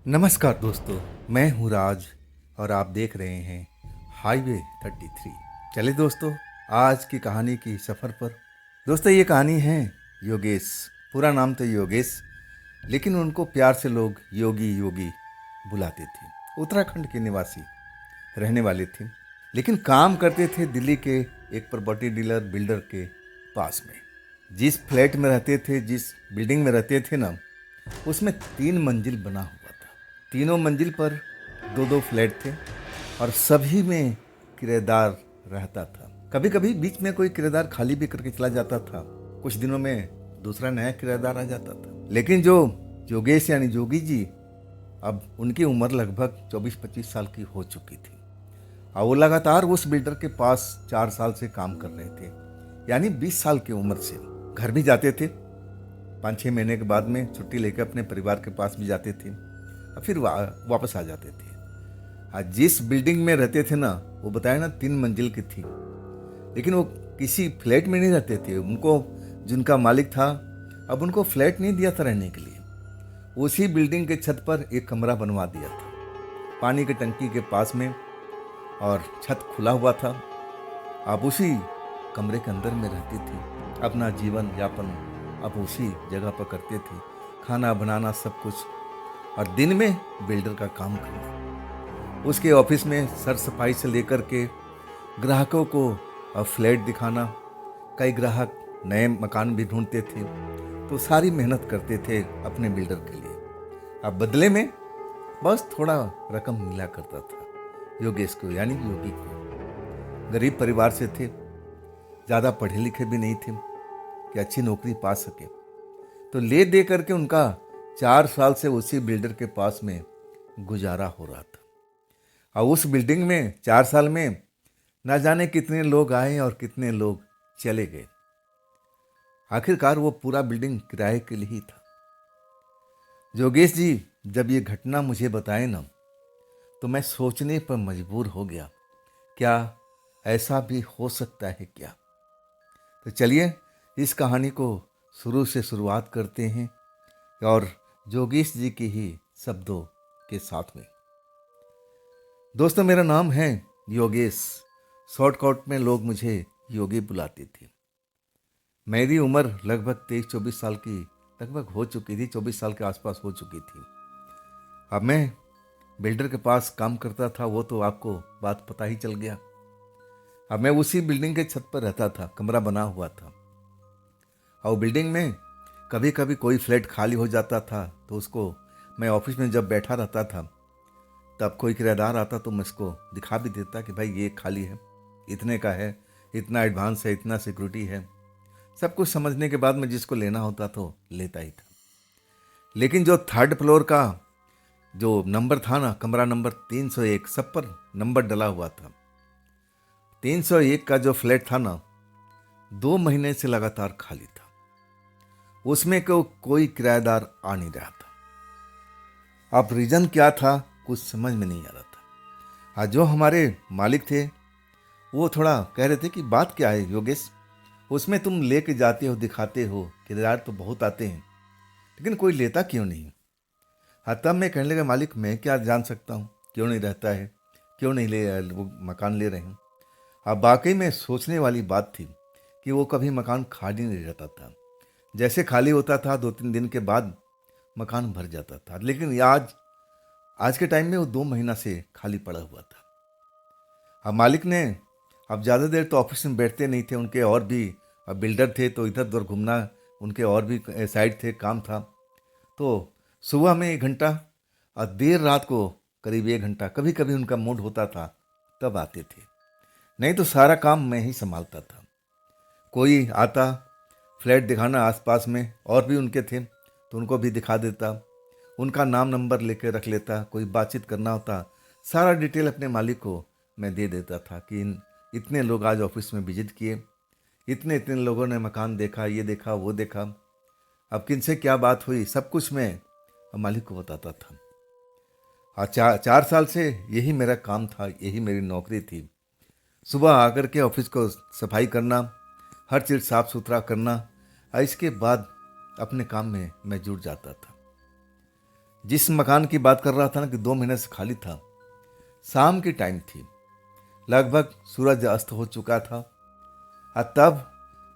नमस्कार दोस्तों, मैं हूँ राज और आप देख रहे हैं हाईवे 33। चले दोस्तों, आज की कहानी की सफ़र पर। दोस्तों, ये कहानी है योगेश। पूरा नाम तो योगेश, लेकिन उनको प्यार से लोग योगी योगी बुलाते थे। उत्तराखंड के निवासी रहने वाले थे, लेकिन काम करते थे दिल्ली के एक प्रॉपर्टी डीलर बिल्डर के पास में। जिस फ्लैट में रहते थे, जिस बिल्डिंग में रहते थे ना, उसमें 3 मंजिल बना हुआ था। तीनों मंजिल पर दो दो फ्लैट थे और सभी में किराएदार रहता था। कभी कभी बीच में कोई किराएदार खाली भी करके चला जाता था। कुछ दिनों में दूसरा नया किराएदार आ जाता था। लेकिन जो योगेश यानी जोगी जी, अब उनकी उम्र लगभग 24-25 साल की हो चुकी थी और वो लगातार उस बिल्डर के पास 4 साल से काम कर रहे थे, यानी 20 साल की उम्र से। घर भी जाते थे, 5-6 महीने के बाद में छुट्टी लेकर अपने परिवार के पास भी जाते थे और फिर वापस आ जाते थे। आज जिस बिल्डिंग में रहते थे ना, वो बताया ना 3 मंजिल की थी, लेकिन वो किसी फ्लैट में नहीं रहते थे। उनको जिनका मालिक था, अब उनको फ्लैट नहीं दिया था रहने के लिए। उसी बिल्डिंग के छत पर एक कमरा बनवा दिया था, पानी की टंकी के पास में, और छत खुला हुआ था। आप उसी कमरे के अंदर में रहती थी, अपना जीवन यापन आप उसी जगह पर करते थे, खाना बनाना सब कुछ, और दिन में बिल्डर का काम करना। उसके ऑफिस में सर सफाई से लेकर के ग्राहकों को फ्लैट दिखाना। कई ग्राहक नए मकान भी ढूंढते थे, तो सारी मेहनत करते थे अपने बिल्डर के लिए। अब बदले में बस थोड़ा रकम मिला करता था योगेश को, यानी योगी को। गरीब परिवार से थे, ज़्यादा पढ़े लिखे भी नहीं थे कि अच्छी नौकरी पा सके, तो ले दे करके उनका 4 साल से उसी बिल्डर के पास में गुजारा हो रहा था। और उस बिल्डिंग में 4 साल में ना जाने कितने लोग आए और कितने लोग चले गए। आखिरकार वो पूरा बिल्डिंग किराए के लिए ही था। योगेश जी जब ये घटना मुझे बताए ना, तो मैं सोचने पर मजबूर हो गया, क्या ऐसा भी हो सकता है क्या। तो चलिए इस कहानी को शुरू से शुरुआत करते हैं, और योगेश जी के ही शब्दों के साथ में। दोस्तों, मेरा नाम है योगेश। शॉर्टकट में लोग मुझे योगी बुलाते थे। मेरी उम्र लगभग 23-24 साल की लगभग हो चुकी थी, 24 साल के आसपास हो चुकी थी। अब मैं बिल्डर के पास काम करता था, वो तो आपको बात पता ही चल गया। अब मैं उसी बिल्डिंग के छत पर रहता था, कमरा बना हुआ था, और बिल्डिंग में कभी कभी कोई फ्लैट खाली हो जाता था, तो उसको मैं ऑफिस में जब बैठा रहता था, तब कोई किराएदार आता तो मैं उसको दिखा भी देता कि भाई ये खाली है, इतने का है, इतना एडवांस है, इतना सिक्योरिटी है। सब कुछ समझने के बाद मैं जिसको लेना होता तो लेता ही था। लेकिन जो 3rd फ्लोर का जो नंबर था ना, कमरा नंबर 301, सब पर नंबर डला हुआ था। 301 का जो फ्लैट था ना, 2 महीने से लगातार खाली था। उसमें कोई किराएदार आ नहीं रहा था। अब रीजन क्या था कुछ समझ में नहीं आ रहा था। आज जो हमारे मालिक थे, वो थोड़ा कह रहे थे कि बात क्या है योगेश, उसमें तुम लेके जाते हो, दिखाते हो, किराएदार तो बहुत आते हैं, लेकिन कोई लेता क्यों नहीं। हाँ, तब मैं कहने लगा, मालिक मैं क्या जान सकता हूँ क्यों नहीं रहता है, क्यों नहीं वो मकान ले रहे हैं। अब वाकई में सोचने वाली बात थी कि वो कभी मकान खाली नहीं रहता था। जैसे खाली होता था 2-3 दिन के बाद मकान भर जाता था, लेकिन आज के टाइम में वो 2 महीना से खाली पड़ा हुआ था। अब मालिक ने अब ज़्यादा देर तो ऑफिस में बैठते नहीं थे, उनके और भी बिल्डर थे, तो इधर उधर घूमना, उनके और भी साइड थे, काम था। तो सुबह में 1 घंटा और देर रात को करीब 1 घंटा, कभी कभी उनका मूड होता था तब आते थे, नहीं तो सारा काम मैं ही संभालता था। कोई आता फ्लैट दिखाना, आसपास में और भी उनके थे तो उनको भी दिखा देता, उनका नाम नंबर लेके रख लेता। कोई बातचीत करना होता, सारा डिटेल अपने मालिक को मैं दे देता था कि इतने लोग आज ऑफिस में विजिट किए, इतने इतने लोगों ने मकान देखा, ये देखा, वो देखा, अब किनसे क्या बात हुई, सब कुछ मैं मालिक को बताता था। और 4 साल से यही मेरा काम था, यही मेरी नौकरी थी। सुबह आकर के ऑफिस को सफाई करना, हर चीज़ साफ सुथरा करना, और इसके बाद अपने काम में मैं जुट जाता था। जिस मकान की बात कर रहा था ना कि 2 महीने से खाली था, शाम की टाइम थी, लगभग सूरज अस्त हो चुका था। और तब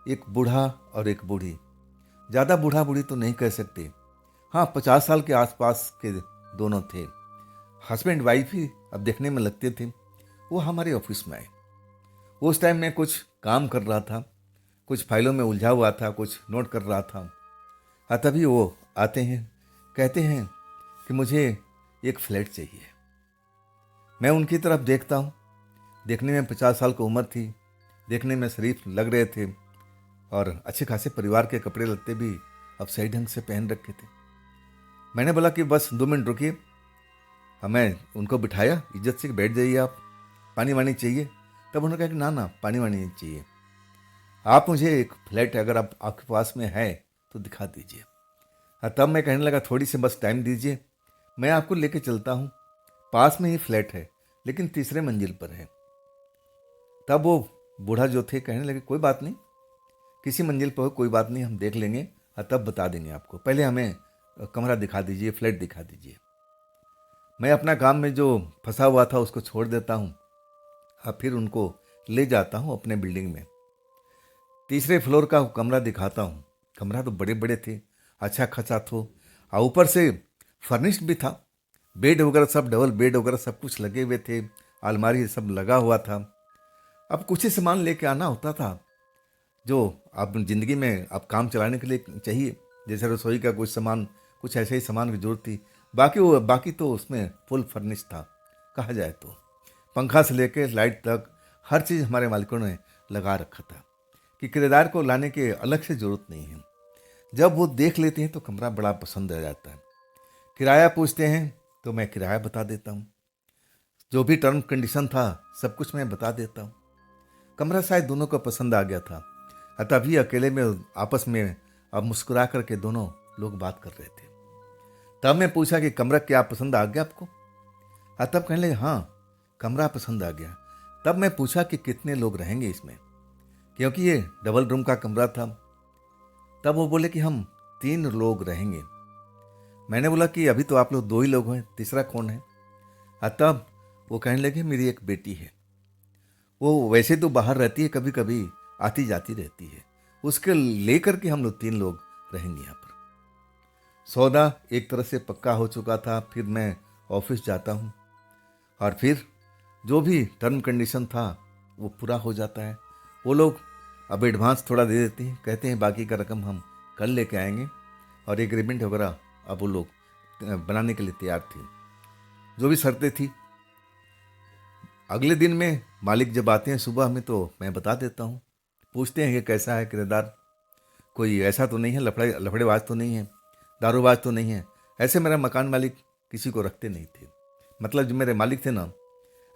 एक बूढ़ा और एक बूढ़ी, ज़्यादा बूढ़ा बूढ़ी तो नहीं कह सकते, हाँ 50 साल के आसपास के दोनों थे। हस्बैंड वाइफ ही अब देखने में लगते थे। वो हमारे ऑफिस में आए। उस टाइम मैं कुछ काम कर रहा था, कुछ फाइलों में उलझा हुआ था, कुछ नोट कर रहा था। और तभी वो आते हैं, कहते हैं कि मुझे एक फ्लैट चाहिए। मैं उनकी तरफ देखता हूँ। देखने में 50 साल की उम्र थी, देखने में शरीफ लग रहे थे और अच्छे खासे परिवार के कपड़े लत्ते भी अब सही ढंग से पहन रखे थे। मैंने बोला कि बस 2 मिनट रुकिए। हमें उनको बिठाया, इज्जत से बैठ जाइए आप, पानी वानी चाहिए। तब उन्होंने कहा कि ना ना पानी वानी नहीं चाहिए, आप मुझे एक फ्लैट अगर आप आपके पास में है तो दिखा दीजिए। और तब मैं कहने लगा थोड़ी सी बस टाइम दीजिए, मैं आपको लेके चलता हूँ। पास में ही फ्लैट है लेकिन तीसरे मंजिल पर है। तब वो बूढ़ा जो थे कहने लगे कोई बात नहीं, किसी मंजिल पर हो कोई बात नहीं, हम देख लेंगे और तब बता देंगे आपको, पहले हमें कमरा दिखा दीजिए, फ्लैट दिखा दीजिए। मैं अपना काम में जो फंसा हुआ था उसको छोड़ देता हूँ और फिर उनको ले जाता हूँ अपने बिल्डिंग में। तीसरे फ्लोर का कमरा दिखाता हूँ। कमरा तो बड़े बड़े थे, अच्छा खासा था और ऊपर से फर्निश्ड भी था। बेड वगैरह सब, डबल बेड वगैरह सब कुछ लगे हुए थे, अलमारी सब लगा हुआ था। अब कुछ ही सामान लेके आना होता था जो आप ज़िंदगी में आप काम चलाने के लिए चाहिए, जैसे रसोई का कुछ सामान, कुछ ऐसे ही सामान की जरूरत थी। बाकी तो उसमें फुल फर्निश था कहा जाए तो। पंखा से लेके लाइट तक हर चीज़ हमारे मालिकों ने लगा रखा था कि किराएदार को लाने की अलग से ज़रूरत नहीं है। जब वो देख लेते हैं तो कमरा बड़ा पसंद आ जाता है। किराया पूछते हैं तो मैं किराया बता देता हूँ, जो भी टर्म कंडीशन था सब कुछ मैं बता देता हूँ। कमरा शायद दोनों को पसंद आ गया था। तभी अकेले में आपस में अब मुस्कुरा करके दोनों लोग बात कर रहे थे। तब मैं पूछा कि कमरा क्या पसंद आ गया आपको? तब कहने लगे हाँ कमरा पसंद आ गया। तब मैं पूछा कि कितने लोग रहेंगे इसमें, क्योंकि ये डबल रूम का कमरा था। तब वो बोले कि हम 3 लोग रहेंगे। मैंने बोला कि अभी तो आप लोग 2 ही लोग हैं, तीसरा कौन है? तब वो कहने लगे मेरी एक बेटी है, वो वैसे तो बाहर रहती है, कभी कभी आती जाती रहती है, उसके लेकर के हम लोग 3 लोग रहेंगे यहाँ पर। सौदा एक तरह से पक्का हो चुका था। फिर मैं ऑफिस जाता हूँ और फिर जो भी टर्म कंडीशन था वो पूरा हो जाता है। वो लोग अब एडवांस थोड़ा दे देते हैं, कहते हैं बाकी का रकम हम कल लेके आएंगे, और एग्रीमेंट वगैरह अब वो लोग बनाने के लिए तैयार थे। जो भी शर्तें थी, अगले दिन में मालिक जब आते हैं सुबह में तो मैं बता देता हूँ। पूछते हैं कि कैसा है किराएदार, कोई ऐसा तो नहीं है, लफड़ेबाज तो नहीं है, दारूबाज तो नहीं है। ऐसे मेरा मकान मालिक किसी को रखते नहीं थे। मतलब जो मेरे मालिक थे ना,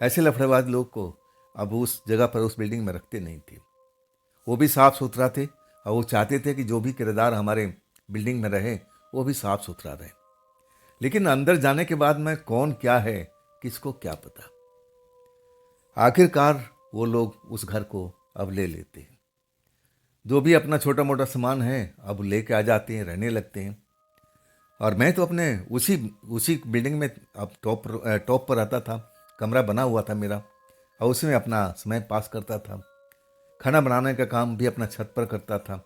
ऐसे लफड़ेबाज लोग को अब उस जगह पर, उस बिल्डिंग में रखते नहीं थे। वो भी साफ़ सुथरा थे और वो चाहते थे कि जो भी किराएदार हमारे बिल्डिंग में रहे वो भी साफ़ सुथरा रहे। लेकिन अंदर जाने के बाद में कौन क्या है किसको क्या पता। आखिरकार वो लोग उस घर को अब ले लेते हैं। जो भी अपना छोटा मोटा सामान है अब लेके आ जाते हैं, रहने लगते हैं। और मैं तो अपने उसी उसी बिल्डिंग में अब टॉप पर रहता था। कमरा बना हुआ था मेरा और उसमें अपना समय पास करता था। खाना बनाने का काम भी अपना छत पर करता था।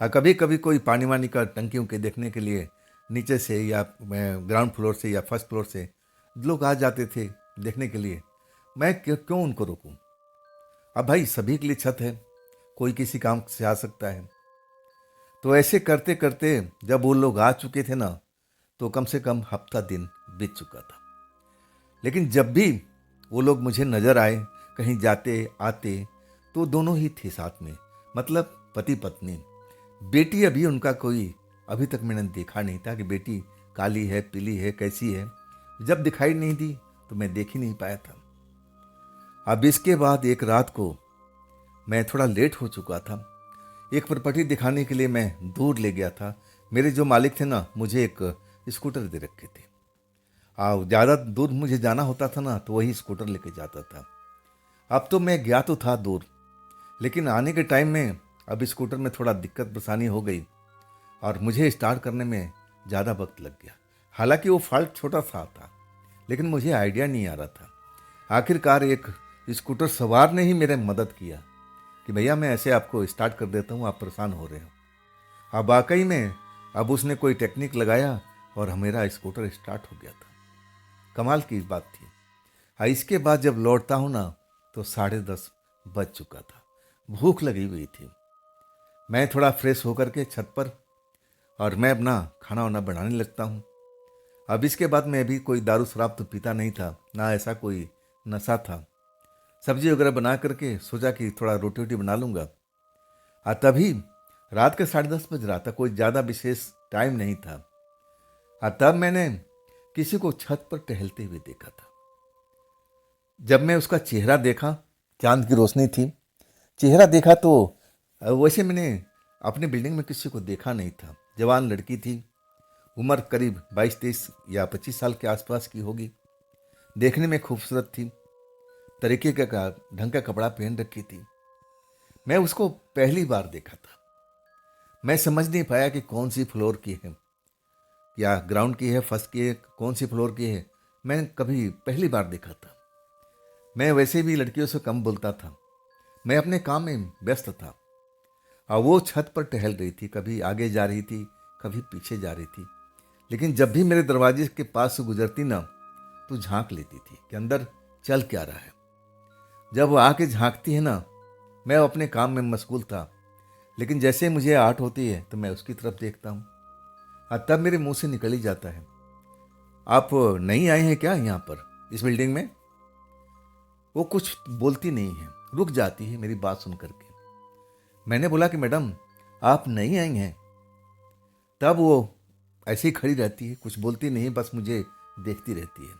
और कभी कभी कोई पानी वानी का टंकियों के देखने के लिए नीचे से या ग्राउंड फ्लोर से या फर्स्ट फ्लोर से लोग आ जाते थे देखने के लिए। मैं क्यों उनको रोकूं? अब भाई सभी के लिए छत है, कोई किसी काम से आ सकता है। तो ऐसे करते करते जब वो लोग आ चुके थे ना, तो कम से कम हफ्ता दिन बीत चुका था। लेकिन जब भी वो लोग मुझे नज़र आए कहीं जाते आते, तो दोनों ही थे साथ में, मतलब पति पत्नी। बेटी अभी उनका कोई अभी तक मैंने देखा नहीं था कि बेटी काली है पीली है कैसी है। जब दिखाई नहीं दी तो मैं देख ही नहीं पाया था। अब इसके बाद एक रात को मैं थोड़ा लेट हो चुका था। एक प्रॉपर्टी दिखाने के लिए मैं दूर ले गया था। मेरे जो मालिक थे ना, मुझे एक स्कूटर दे रखे थे। ज़्यादा दूर मुझे जाना होता था ना तो वही स्कूटर लेके जाता था। अब तो मैं गया तो था दूर, लेकिन आने के टाइम में अब स्कूटर में थोड़ा दिक्कत परेशानी हो गई और मुझे स्टार्ट करने में ज़्यादा वक्त लग गया। हालांकि वो फॉल्ट छोटा सा था, लेकिन मुझे आइडिया नहीं आ रहा था। आखिरकार एक स्कूटर सवार ने ही मेरे मदद किया कि भैया मैं ऐसे आपको स्टार्ट कर देता हूँ, आप परेशान हो रहे हो। अब वाकई में अब उसने कोई टेक्निक लगाया और मेरा स्कूटर स्टार्ट हो गया था। कमाल की बात थी। हाँ, इसके बाद जब लौटता हूँ ना तो 10:30 बज चुका था। भूख लगी हुई थी। मैं थोड़ा फ्रेश होकर के छत पर और मैं अपना खाना वाना बनाने लगता हूँ। अब इसके बाद मैं भी कोई दारू शराब तो पीता नहीं था, ना ऐसा कोई नशा था। सब्जी वगैरह बना करके सोचा कि थोड़ा रोटी वोटी बना लूँगा। तभी रात के 10:30 बज रहा था, कोई ज़्यादा विशेष टाइम नहीं था। तब मैंने किसी को छत पर टहलते हुए देखा था। जब मैं उसका चेहरा देखा, चांद की रोशनी थी, चेहरा देखा तो वैसे मैंने अपने बिल्डिंग में किसी को देखा नहीं था। जवान लड़की थी, उम्र करीब 22-23 या 25 साल के आसपास की होगी। देखने में खूबसूरत थी, तरीके का ढंग का कपड़ा पहन रखी थी। मैं उसको पहली बार देखा था। मैं समझ नहीं पाया कि कौन सी फ्लोर की है, या ग्राउंड की है, फर्स्ट की है, कौन सी फ्लोर की है। मैं कभी पहली बार देखा था। मैं वैसे भी लड़कियों से कम बोलता था, मैं अपने काम में व्यस्त था। और वो छत पर टहल रही थी, कभी आगे जा रही थी, कभी पीछे जा रही थी। लेकिन जब भी मेरे दरवाजे के पास से गुजरती ना तो झांक लेती थी कि अंदर चल क्या रहा है। जब वो आके झांकती है ना, मैं अपने काम में मशगूल था, लेकिन जैसे मुझे आट होती है तो मैं उसकी तरफ देखता हूँ। तब मेरे मुंह से निकल ही जाता है, आप नहीं आए हैं क्या यहाँ पर इस बिल्डिंग में? वो कुछ बोलती नहीं है, रुक जाती है मेरी बात सुन करके। मैंने बोला कि मैडम आप नहीं आई हैं। तब वो ऐसे ही खड़ी रहती है, कुछ बोलती नहीं, बस मुझे देखती रहती है।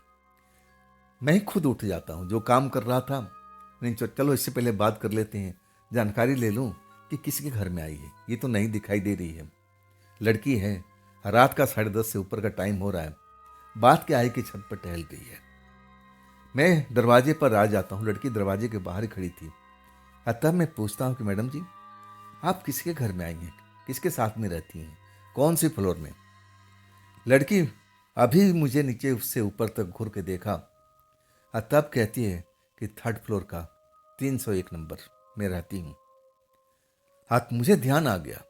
मैं ही खुद उठ जाता हूँ, जो काम कर रहा था, नहीं चलो इससे पहले बात कर लेते हैं, जानकारी ले लूँ कि किसके घर में आई है। ये तो नहीं दिखाई दे रही है, लड़की है, रात का 10:30 से ऊपर का टाइम हो रहा है, बात क्या है कि छत पर टहल रही है। मैं दरवाजे पर आ जाता हूँ, लड़की दरवाजे के बाहर ही खड़ी थी। तब मैं पूछता हूँ कि मैडम जी आप किसके घर में आई हैं, किसके साथ में रहती हैं, कौन सी फ्लोर में? लड़की अभी मुझे नीचे उससे ऊपर तक घूर के देखा और तब कहती है कि 3rd फ्लोर का 301 नंबर में रहती हूँ। मुझे ध्यान आ गया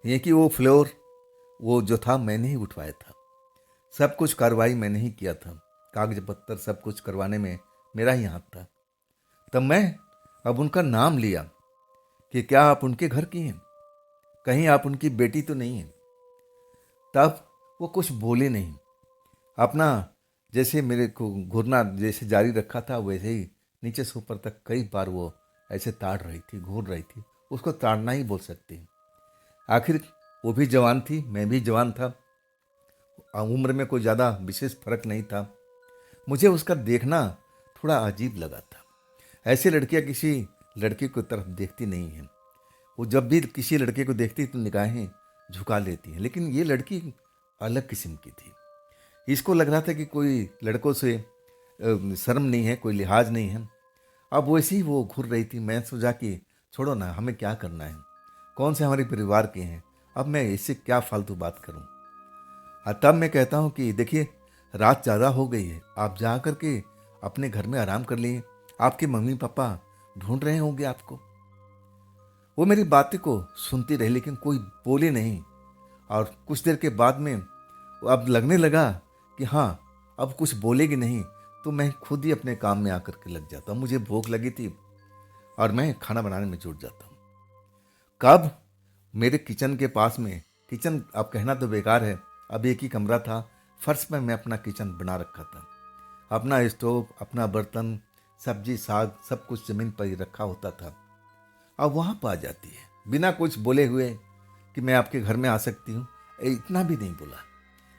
ये कि वो फ्लोर वो जो था मैंने ही उठवाया था, सब कुछ कार्रवाई मैंने ही किया था, कागज पत्तर सब कुछ करवाने में मेरा ही हाथ था। तब मैं अब उनका नाम लिया कि क्या आप उनके घर की हैं, कहीं आप उनकी बेटी तो नहीं हैं? तब वो कुछ बोले नहीं, अपना जैसे मेरे को घूरना जैसे जारी रखा था वैसे ही नीचे से ऊपर तक कई बार वो ऐसे ताड़ रही थी, घूर रही थी। उसको ताड़ना ही बोल सकते हैं। आखिर वो भी जवान थी, मैं भी जवान था, उम्र में कोई ज़्यादा विशेष फर्क नहीं था। मुझे उसका देखना थोड़ा अजीब लगा था। ऐसी लड़कियां किसी लड़की की तरफ देखती नहीं हैं, वो जब भी किसी लड़के को देखती तो निगाहें झुका लेती हैं, लेकिन ये लड़की अलग किस्म की थी। इसको लग रहा था कि कोई लड़कों से शर्म नहीं है, कोई लिहाज नहीं है। अब वैसे ही वो घूर रही थी। मैं सोचा कि छोड़ो ना, हमें क्या करना है, कौन से हमारे परिवार के हैं, अब मैं इससे क्या फालतू बात करूं। तब मैं कहता हूं कि देखिए रात ज़्यादा हो गई है, आप जा कर के अपने घर में आराम कर लिए, आपके मम्मी पापा ढूंढ रहे होंगे आपको। वो मेरी बातें को सुनती रही लेकिन कोई बोले नहीं। और कुछ देर के बाद में अब लगने लगा कि हाँ अब कुछ बोलेगी नहीं, तो मैं खुद ही अपने काम में आकर के लग जाता हूँ। मुझे भूख लगी थी और मैं खाना बनाने में जुट जाता हूँ। कब मेरे किचन के पास में, किचन अब कहना तो बेकार है, अब एक ही कमरा था, फर्श में मैं अपना किचन बना रखा था, अपना स्टोव, अपना बर्तन, सब्जी साग सब कुछ ज़मीन पर ही रखा होता था। अब वहाँ पर आ जाती है बिना कुछ बोले हुए कि मैं आपके घर में आ सकती हूँ, इतना भी नहीं बोला,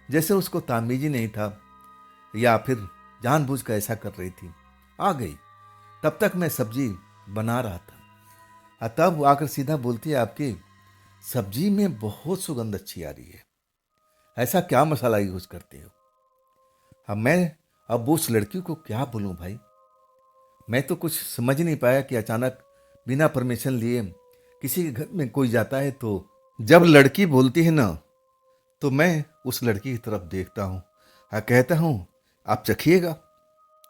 जैसे उसको तामीज़ ही नहीं था या फिर जानबूझ कर ऐसा कर रही थी। आ गई, तब तक मैं सब्जी बना रहा था और तब वो आकर सीधा बोलती है आपकी सब्जी में बहुत सुगंध अच्छी आ रही है, ऐसा क्या मसाला यूज करते हो? अब उस लड़की को क्या बोलूं भाई, मैं तो कुछ समझ नहीं पाया कि अचानक बिना परमिशन लिए किसी के घर में कोई जाता है। तो जब लड़की बोलती है ना तो मैं उस लड़की की तरफ देखता हूँ कहता हूँ आप चखिएगा,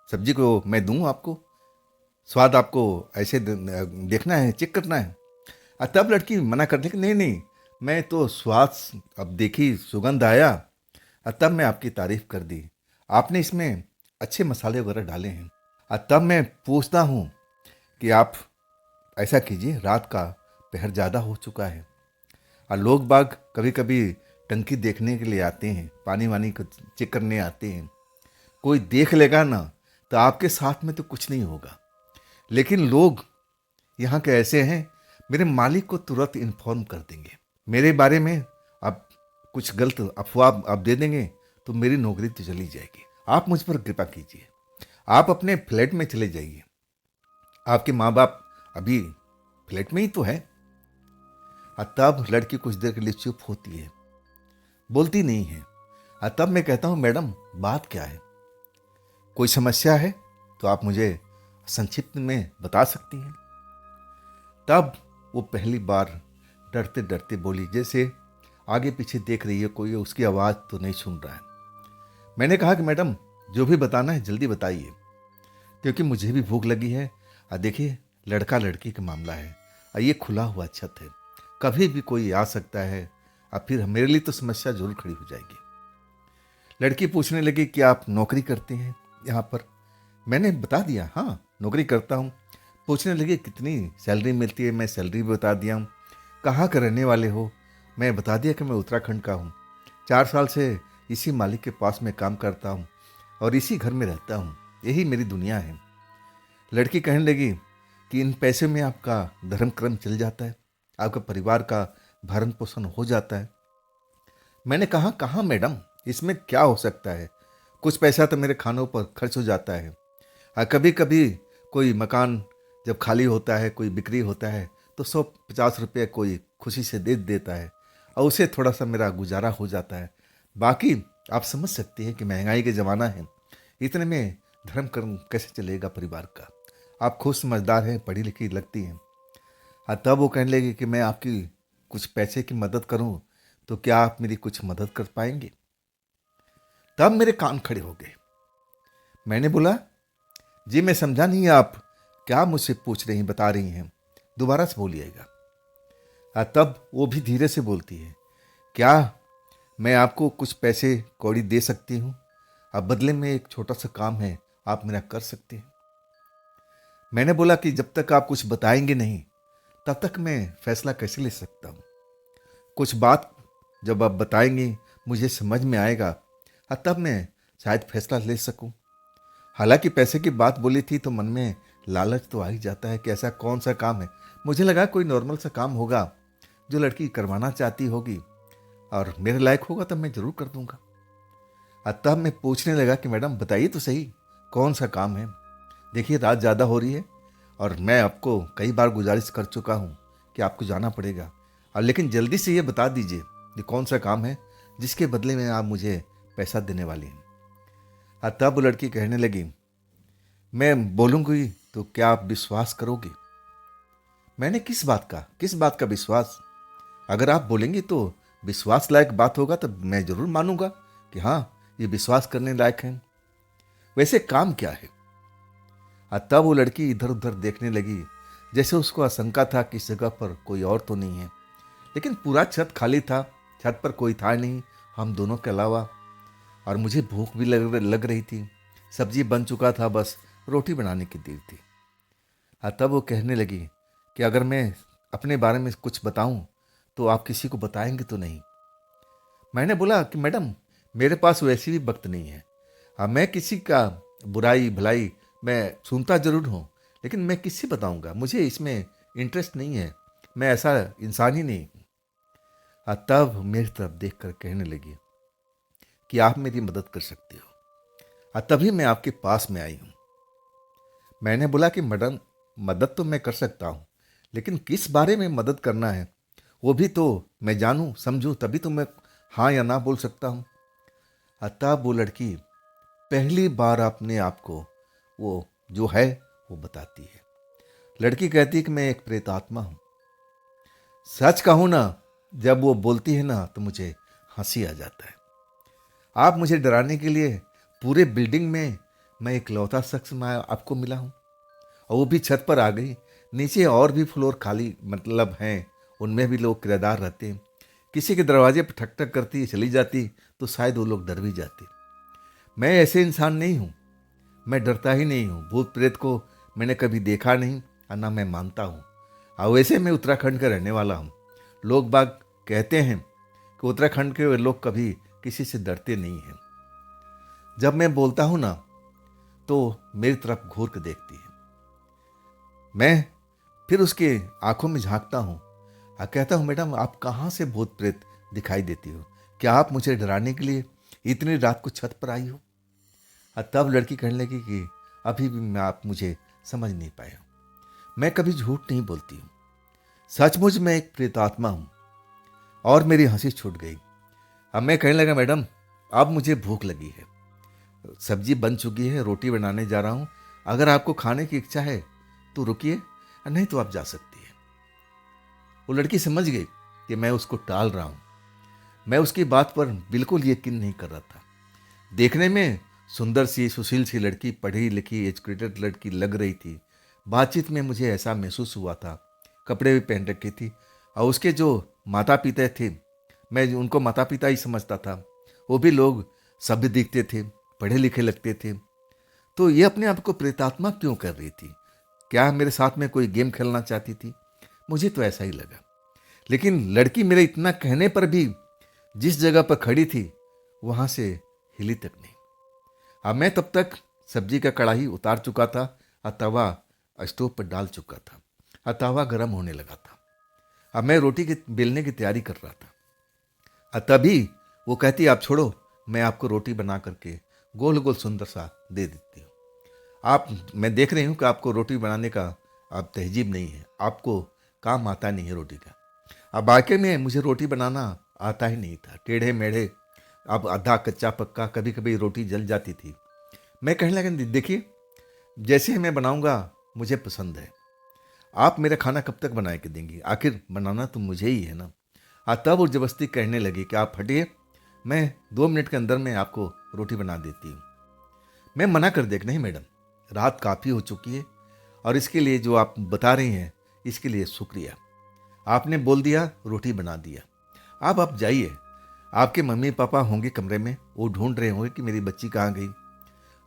सब्जी को मैं दूँ आपको, स्वाद आपको ऐसे देखना है, चेक करना है। तब लड़की मना कर दी कि नहीं नहीं, मैं तो स्वाद, अब देखी सुगंध आया, तब मैं आपकी तारीफ कर दी, आपने इसमें अच्छे मसाले वगैरह डाले हैं। तब मैं पूछता हूँ कि आप ऐसा कीजिए, रात का पहर ज़्यादा हो चुका है और लोग बाग कभी कभी टंकी देखने के लिए आते हैं, पानी वानी को चेक करने आते हैं, कोई देख लेगा ना तो आपके साथ में तो कुछ नहीं होगा, लेकिन लोग यहाँ के ऐसे हैं, मेरे मालिक को तुरंत इन्फॉर्म कर देंगे मेरे बारे में, आप कुछ गलत अफवाह आप दे देंगे तो मेरी नौकरी तो चली जाएगी। आप मुझ पर कृपा कीजिए, आप अपने फ्लैट में चले जाइए, आपके माँ बाप अभी फ्लैट में ही तो है। तब लड़की कुछ देर के लिए चुप होती है, बोलती नहीं है। तब मैं कहता हूँ मैडम बात क्या है, कोई समस्या है तो आप मुझे संक्षिप्त में बता सकती हैं। तब वो पहली बार डरते डरते बोली, जैसे आगे पीछे देख रही है, कोई उसकी आवाज़ तो नहीं सुन रहा है। मैंने कहा कि मैडम जो भी बताना है जल्दी बताइए, क्योंकि मुझे भी भूख लगी है। देखिए लड़का लड़की का मामला है, ये खुला हुआ छत है, कभी भी कोई आ सकता है, अब फिर मेरे लिए तो समस्या जरूर खड़ी हो जाएगी। लड़की पूछने लगी कि आप नौकरी करते हैं यहाँ पर? मैंने बता दिया हाँ नौकरी करता हूँ। पूछने लगी कितनी सैलरी मिलती है? मैं सैलरी भी बता दिया हूँ। कहाँ का रहने वाले हो? मैं बता दिया कि मैं उत्तराखंड का हूँ, 4 साल से इसी मालिक के पास में काम करता हूँ और इसी घर में रहता हूँ, यही मेरी दुनिया है। लड़की कहने लगी कि इन पैसे में आपका धर्म कर्म चल जाता है, आपका परिवार का भरण पोषण हो जाता है। मैंने कहा कहाँ मैडम, इसमें क्या हो सकता है, कुछ पैसा तो मेरे खानों पर खर्च हो जाता है। कभी कभी कोई मकान जब खाली होता है, कोई बिक्री होता है तो 150 रुपये कोई खुशी से दे देता है और उसे थोड़ा सा मेरा गुजारा हो जाता है। बाकी आप समझ सकते हैं कि महंगाई के ज़माना है, इतने में धर्म कर्म कैसे चलेगा परिवार का। आप खुद समझदार हैं, पढ़ी लिखी लगती हैं। तब वो कहने लगी कि मैं आपकी कुछ पैसे की मदद करूं तो क्या आप मेरी कुछ मदद कर पाएंगे? तब मेरे कान खड़े हो गए। मैंने बोला जी मैं समझा नहीं, आप क्या मुझसे पूछ रही हैं, बता रही हैं, दोबारा से बोलिएगा। तब वो भी धीरे से बोलती है, क्या मैं आपको कुछ पैसे कौड़ी दे सकती हूँ? अब बदले में एक छोटा सा काम है, आप मेरा कर सकते हैं। मैंने बोला कि जब तक आप कुछ बताएंगे नहीं तब तक मैं फैसला कैसे ले सकता हूँ? कुछ बात जब आप बताएंगे मुझे समझ में आएगा, तब मैं शायद फैसला ले सकूं। हालांकि पैसे की बात बोली थी तो मन में लालच तो आ ही जाता है कि ऐसा कौन सा काम है। मुझे लगा कोई नॉर्मल सा काम होगा जो लड़की करवाना चाहती होगी और मेरे लायक होगा तब मैं जरूर कर दूंगा। तब मैं पूछने लगा कि मैडम बताइए तो सही कौन सा काम है। देखिए रात ज़्यादा हो रही है और मैं आपको कई बार गुजारिश कर चुका हूँ कि आपको जाना पड़ेगा, और लेकिन जल्दी से ये बता दीजिए ये कौन सा काम है जिसके बदले में आप मुझे पैसा देने वाली हैं। तब वो लड़की कहने लगी, मैं बोलूँगी तो क्या आप विश्वास करोगे? मैंने किस बात का विश्वास? अगर आप बोलेंगे तो विश्वास लायक बात होगा तो मैं जरूर मानूंगा कि हाँ ये विश्वास करने लायक है। वैसे काम क्या है? तब वो लड़की इधर उधर देखने लगी, जैसे उसको आशंका था कि इस जगह पर कोई और तो नहीं है, लेकिन पूरा छत खाली था, छत पर कोई था नहीं हम दोनों के अलावा, और मुझे भूख भी लग रही थी। सब्जी बन चुका था, बस रोटी बनाने की देर थी। तब वो कहने लगी कि अगर मैं अपने बारे में कुछ बताऊं तो आप किसी को बताएंगे तो नहीं? मैंने बोला कि मैडम मेरे पास वैसे भी वक्त नहीं है, मैं किसी का बुराई भलाई मैं सुनता जरूर हूँ, लेकिन मैं किससे बताऊंगा, मुझे इसमें इंटरेस्ट नहीं है, मैं ऐसा इंसान ही नहीं हूँ। तब मेरी तरफ देख कर कहने लगी कि आप मेरी मदद कर सकते हो, तभी मैं आपके पास में आई हूँ। मैंने बोला कि मैडम मदद तो मैं कर सकता हूँ, लेकिन किस बारे में मदद करना है वो भी तो मैं जानूँ समझूँ, तभी तो मैं हाँ या ना बोल सकता हूँ। तब वो लड़की पहली बार अपने आप को वो जो है वो बताती है। लड़की कहती है कि मैं एक प्रेतात्मा हूँ। सच कहूँ ना, जब वो बोलती है ना तो मुझे हंसी आ जाता है। आप मुझे डराने के लिए पूरे बिल्डिंग में मैं इकलौता शख्स मैं आपको मिला हूँ, और वो भी छत पर आ गई। नीचे और भी फ्लोर खाली मतलब हैं, उनमें भी लोग किराएदार रहते हैं। किसी के दरवाजे पर ठक ठक करती चली जाती तो शायद वो लोग डर भी जाते। मैं ऐसे इंसान नहीं हूँ, मैं डरता ही नहीं हूँ। भूत प्रेत को मैंने कभी देखा नहीं और ना मैं मानता हूँ। और वैसे मैं उत्तराखंड का रहने वाला हूँ। लोग बाग कहते हैं कि उत्तराखंड के लोग कभी किसी से डरते नहीं हैं। जब मैं बोलता हूँ ना तो मेरी तरफ घूर के देखती है। मैं फिर उसके आंखों में झांकता हूँ और कहता हूँ, मैडम आप कहाँ से भूत प्रेत दिखाई देती हो? क्या आप मुझे डराने के लिए इतनी रात को छत पर आई हो? और तब लड़की कहने लगी कि अभी भी मैं आप मुझे समझ नहीं पाए हो। मैं कभी झूठ नहीं बोलती हूँ, सचमुच मैं एक प्रेतात्मा हूँ। और मेरी हंसी छूट गई। अब मैं कहने लगा, मैडम अब मुझे भूख लगी है, सब्जी बन चुकी है, रोटी बनाने जा रहा हूँ। अगर आपको खाने की इच्छा है तो रुकिए, नहीं तो आप जा सकती है। वो लड़की समझ गई कि मैं उसको टाल रहा हूँ। मैं उसकी बात पर बिल्कुल यकीन नहीं कर रहा था। देखने में सुंदर सी सुशील सी लड़की, पढ़ी लिखी एजुकेटेड लड़की लग रही थी। बातचीत में मुझे ऐसा महसूस हुआ था। कपड़े भी पहन रखे थी, और उसके जो माता पिता थे, मैं उनको माता पिता ही समझता था। वो भी लोग सभ्य दिखते थे, पढ़े लिखे लगते थे। तो ये अपने आप को प्रेतात्मा क्यों कर रही थी? क्या मेरे साथ में कोई गेम खेलना चाहती थी? मुझे तो ऐसा ही लगा। लेकिन लड़की मेरे इतना कहने पर भी जिस जगह पर खड़ी थी वहां से हिली तक नहीं। अब मैं तब तक सब्जी का कढ़ाई उतार चुका था और तवा स्टोव पर डाल चुका था और तवा गर्म होने लगा था। अब मैं रोटी के बेलने की तैयारी कर रहा था और तभी वो कहती, आप छोड़ो, मैं आपको रोटी बना करके गोल गोल सुंदर सा दे देती हूँ। मैं देख रही हूँ कि आपको रोटी बनाने का अब तहजीब नहीं है, आपको काम आता नहीं है रोटी का। अब वाकई में मुझे रोटी बनाना आता ही नहीं था, टेढ़े मेढ़े, अब आधा कच्चा पक्का, कभी कभी रोटी जल जाती थी। मैं कहने लगा, देखिए जैसे ही मैं बनाऊंगा मुझे पसंद है, आप मेरा खाना कब तक बना के देंगी? आखिर बनाना तो मुझे ही है ना। तब वो जबरदस्ती कहने लगी कि आप हटिए, मैं 2 मिनट के अंदर में आपको रोटी बना देती हूँ। मैं मना कर देख, नहीं मैडम, रात काफ़ी हो चुकी है और इसके लिए जो आप बता रही हैं इसके लिए शुक्रिया। आपने बोल दिया, रोटी बना दिया। आप जाइए, आपके मम्मी पापा होंगे कमरे में, वो ढूंढ रहे होंगे कि मेरी बच्ची कहाँ गई।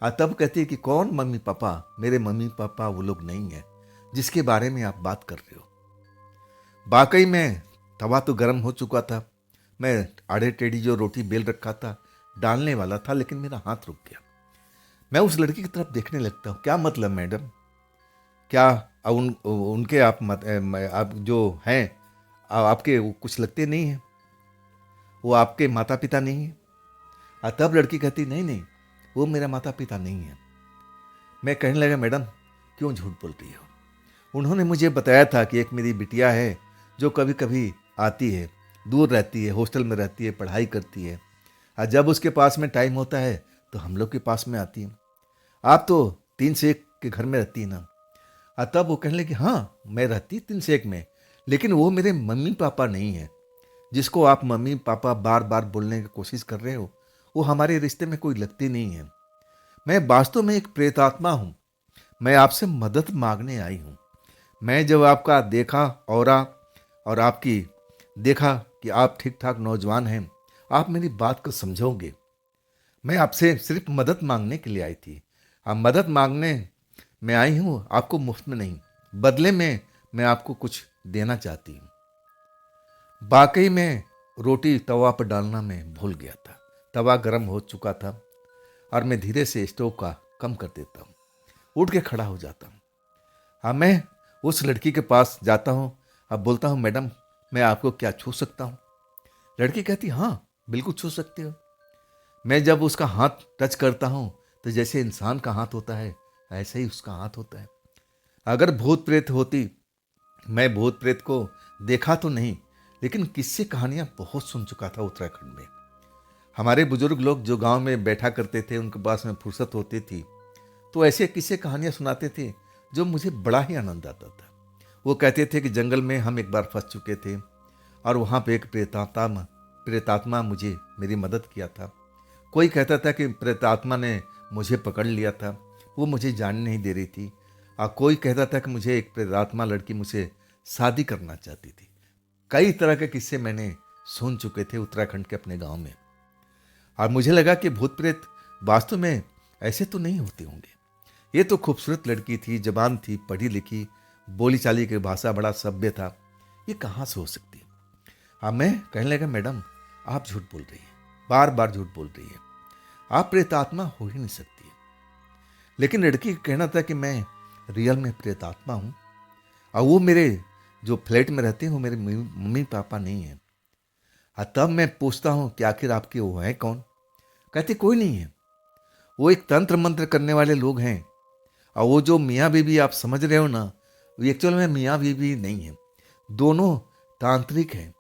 तब कहती है कि कौन मम्मी पापा? मेरे मम्मी पापा वो लोग नहीं हैं जिसके बारे में आप बात कर रहे हो। वाकई में तवा तो गर्म हो चुका था। मैं आड़े टेढ़ी जो रोटी बेल रखा था डालने वाला था, लेकिन मेरा हाथ रुक गया। मैं उस लड़की की तरफ देखने लगता हूँ। क्या मतलब मैडम? क्या उनके आप जो हैं आपके वो कुछ लगते नहीं हैं? वो आपके माता पिता नहीं हैं? तब लड़की कहती, नहीं नहीं, वो मेरा माता पिता नहीं है। मैं कहने लगा, मैडम क्यों झूठ बोल रही हो? उन्होंने मुझे बताया था कि एक मेरी बिटिया है जो कभी कभी आती है, दूर रहती है, हॉस्टल में रहती है, पढ़ाई करती है, और जब उसके पास में टाइम होता है तो हम लोग के पास में आती है। आप तो 3 से 1 के घर में रहती है ना। तब वो कहने लगी, हाँ मैं रहती 3 से 1 में, लेकिन वो मेरे मम्मी पापा नहीं है। जिसको आप मम्मी पापा बार बार बोलने की कोशिश कर रहे हो वो हमारे रिश्ते में कोई लगती नहीं है। मैं वास्तव में एक प्रेतात्मा हूँ। मैं आपसे मदद मांगने आई हूँ। मैं जब आपका देखा औरा और आपकी देखा कि आप ठीक ठाक नौजवान हैं, आप मेरी बात को समझोगे। मैं आपसे सिर्फ मदद मांगने के लिए आई थी। आप मदद मांगने मैं आई हूँ, आपको मुफ्त में नहीं, बदले में मैं आपको कुछ देना चाहती हूँ। वाकई में रोटी तवा पर डालना मैं भूल गया था। तवा गर्म हो चुका था और मैं धीरे से स्टोव का कम कर देता हूँ, उठ के खड़ा हो जाता हूँ। हाँ, मैं उस लड़की के पास जाता हूँ। अब बोलता हूँ, मैडम मैं आपको क्या छू सकता हूँ? लड़की कहती, हाँ बिल्कुल छू सकते हो। मैं जब उसका हाथ टच करता हूँ तो जैसे इंसान का हाथ होता है ऐसे ही उसका हाथ होता है। अगर भूत प्रेत होती, मैं भूत प्रेत को देखा तो नहीं, लेकिन किस्से कहानियां बहुत सुन चुका था उत्तराखंड में। हमारे बुजुर्ग लोग जो गांव में बैठा करते थे, उनके पास में फुर्सत होती थी तो ऐसे किस्से कहानियां सुनाते थे जो मुझे बड़ा ही आनंद आता था। वो कहते थे कि जंगल में हम एक बार फंस चुके थे और वहाँ पे एक प्रेतात्मा मुझे मेरी मदद किया था। कोई कहता था कि प्रेतात्मा ने मुझे पकड़ लिया था, वो मुझे जाने नहीं दे रही थी। और कोई कहता था कि मुझे एक प्रेतात्मा लड़की मुझसे शादी करना चाहती थी। कई तरह के किस्से मैंने सुन चुके थे उत्तराखंड के अपने गांव में। और मुझे लगा कि भूत प्रेत वास्तव में ऐसे तो नहीं होते होंगे। ये तो खूबसूरत लड़की थी, जवान थी, पढ़ी लिखी, बोली चाली की भाषा बड़ा सभ्य था, ये कहाँ से हो सकती है। अब मैं कहने लगा, मैडम आप झूठ बोल रही हैं, बार बार झूठ बोल रही है, आप प्रेतात्मा हो ही नहीं सकती है। लेकिन लड़की का कहना था कि मैं रियल में प्रेतात्मा हूँ, और वो मेरे जो फ्लैट में रहते हैं वो मेरे मम्मी पापा नहीं हैं। और तब मैं पूछता हूँ कि आखिर आपके वो हैं कौन। कहते कोई नहीं है, वो एक तंत्र मंत्र करने वाले लोग हैं। और वो जो मियाँ बीबी आप समझ रहे हो ना, वो एक्चुअल में मियाँ बीबी नहीं है, दोनों तांत्रिक हैं,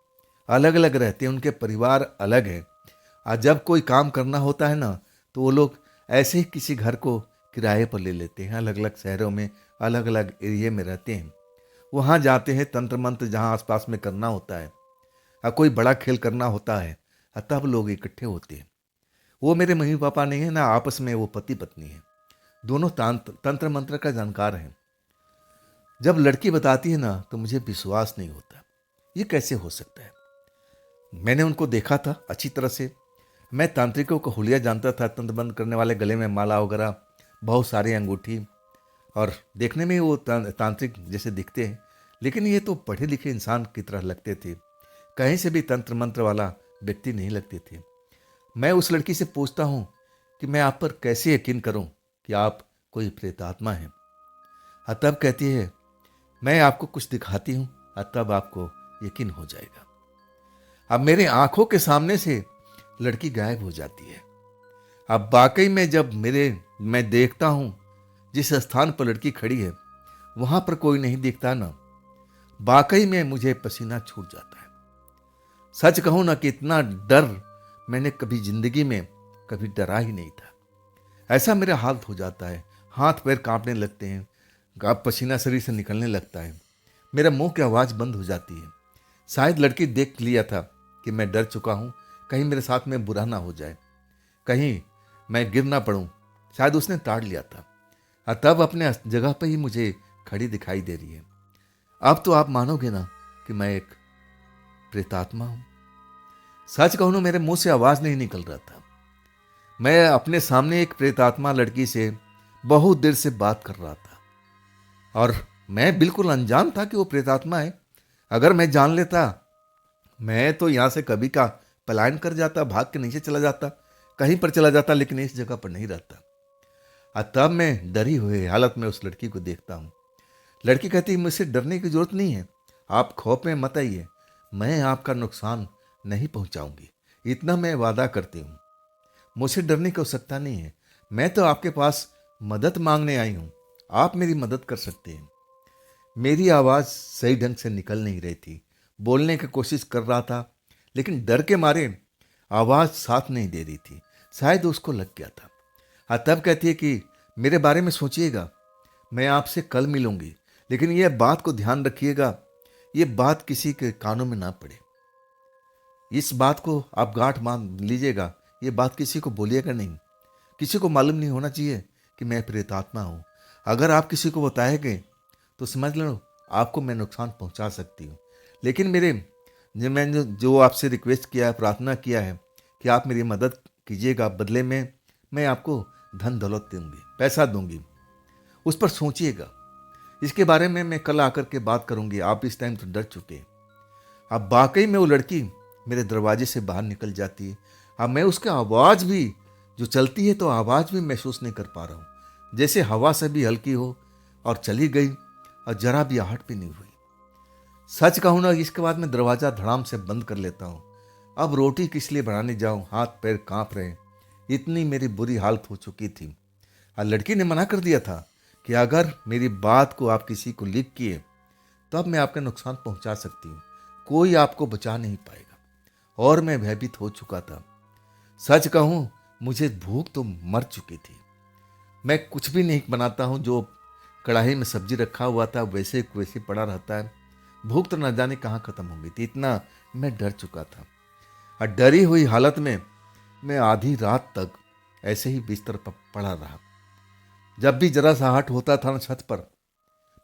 अलग अलग रहते हैं, उनके परिवार अलग है। और जब कोई काम करना होता है ना, तो वो लोग ऐसे ही किसी घर को किराए पर ले लेते हैं, अलग अलग शहरों में, अलग अलग एरिया में रहते हैं। वहाँ जाते हैं, तंत्र मंत्र जहाँ आसपास में करना होता है, और कोई बड़ा खेल करना होता है, तब लोग इकट्ठे होते हैं। वो मेरे मम्मी पापा नहीं है ना, आपस में वो पति पत्नी है, दोनों तंत्र मंत्र का जानकार हैं। जब लड़की बताती है ना, तो मुझे विश्वास नहीं होता, ये कैसे हो सकता है। मैंने उनको देखा था अच्छी तरह से, मैं तांत्रिकों को हुलिया जानता था, तंत्र मंत्र करने वाले गले में माला वगैरह, बहुत सारी अंगूठी, और देखने में वो तांत्रिक जैसे दिखते हैं, लेकिन ये तो पढ़े लिखे इंसान की तरह लगते थे, कहीं से भी तंत्र मंत्र वाला व्यक्ति नहीं लगते थे। मैं उस लड़की से पूछता हूँ कि मैं आप पर कैसे यकीन करूँ कि आप कोई प्रेतात्मा हैं। तब कहती है, मैं आपको कुछ दिखाती हूँ, तब आपको यकीन हो जाएगा। अब मेरे आंखों के सामने से लड़की गायब हो जाती है। अब वाकई में जब मैं देखता हूँ जिस स्थान पर लड़की खड़ी है, वहां पर कोई नहीं दिखता ना, वाकई में मुझे पसीना छूट जाता है। सच कहूं ना कि इतना डर मैंने कभी जिंदगी में कभी डरा ही नहीं था। ऐसा मेरा हाल हो जाता है, हाथ पैर कांपने लगते हैं, पसीना शरीर से निकलने लगता है, मेरा मुंह की आवाज़ बंद हो जाती है। शायद लड़की देख लिया था कि मैं डर चुका हूं, कहीं मेरे साथ में बुरा ना हो जाए, कहीं मैं गिर ना पड़ूं, शायद उसने ताड़ लिया था। तब अपने जगह पर ही मुझे खड़ी दिखाई दे रही है। अब तो आप मानोगे ना कि मैं एक प्रेतात्मा हूं। सच कहूं ना, मेरे मुंह से आवाज नहीं निकल रहा था। मैं अपने सामने एक प्रेतात्मा लड़की से बहुत देर से बात कर रहा था, और मैं बिल्कुल अनजान था कि वो प्रेतात्मा है। अगर मैं जान लेता, मैं तो यहां से कभी का पलायन कर जाता, भाग के नीचे चला जाता, कहीं पर चला जाता, लेकिन इस जगह पर नहीं रहता। तब मैं डरी हुई हालत में उस लड़की को देखता हूं। लड़की कहती है, मुझसे डरने की जरूरत नहीं है, आप खौफ में मत आइए, मैं आपका नुकसान नहीं पहुंचाऊंगी, इतना मैं वादा करती हूं। मुझसे डरने की आवश्यकता नहीं है, मैं तो आपके पास मदद मांगने आई हूं, आप मेरी मदद कर सकते हैं। मेरी आवाज़ सही ढंग से निकल नहीं रही थी, बोलने की कोशिश कर रहा था, लेकिन डर के मारे आवाज़ साथ नहीं दे रही थी, शायद उसको लग गया था। तब कहती है कि मेरे बारे में सोचिएगा, मैं आपसे कल मिलूंगी, लेकिन यह बात को ध्यान रखिएगा, ये बात किसी के कानों में ना पड़े, इस बात को आप गांठ बांध लीजिएगा, ये बात किसी को बोलिएगा नहीं, किसी को मालूम नहीं होना चाहिए कि मैं प्रेतात्मा हूँ। अगर आप किसी को बताएंगे तो समझ लो आपको मैं नुकसान पहुँचा सकती हूँ। लेकिन मैंने जो आपसे रिक्वेस्ट किया है, प्रार्थना किया है कि आप मेरी मदद कीजिएगा, बदले में मैं आपको धन दौलत दूंगी, पैसा दूंगी, उस पर सोचिएगा। इसके बारे में मैं कल आकर के बात करूंगी, आप इस टाइम तो डर चुके हैं। अब वाकई में वो लड़की मेरे दरवाजे से बाहर निकल जाती है। अब मैं उसकी आवाज़ भी जो चलती है, तो आवाज़ भी महसूस नहीं कर पा रहा हूँ, जैसे हवा से भी हल्की हो, और चली गई, और जरा भी आहट भी नहीं हुई। सच कहूँ ना, इसके बाद मैं दरवाज़ा धड़ाम से बंद कर लेता हूँ। अब रोटी किस लिए बनाने जाऊँ, हाथ पैर कांप रहे, इतनी मेरी बुरी हालत हो चुकी थी। और लड़की ने मना कर दिया था कि अगर मेरी बात को आप किसी को लीक किए, तब मैं आपका नुकसान पहुंचा सकती हूँ, कोई आपको बचा नहीं पाएगा। और मैं भयभीत हो चुका था। सच कहूँ, मुझे भूख तो मर चुकी थी। मैं कुछ भी नहीं बनाता हूँ, जो कढ़ाई में सब्जी रखा हुआ था वैसे वैसे पड़ा रहता है। भूख तो न जाने कहाँ खत्म हो गई थी, इतना मैं डर चुका था। और डरी हुई हालत में मैं आधी रात तक ऐसे ही बिस्तर पर पड़ा रहा। जब भी जरा सा हट होता था ना छत पर,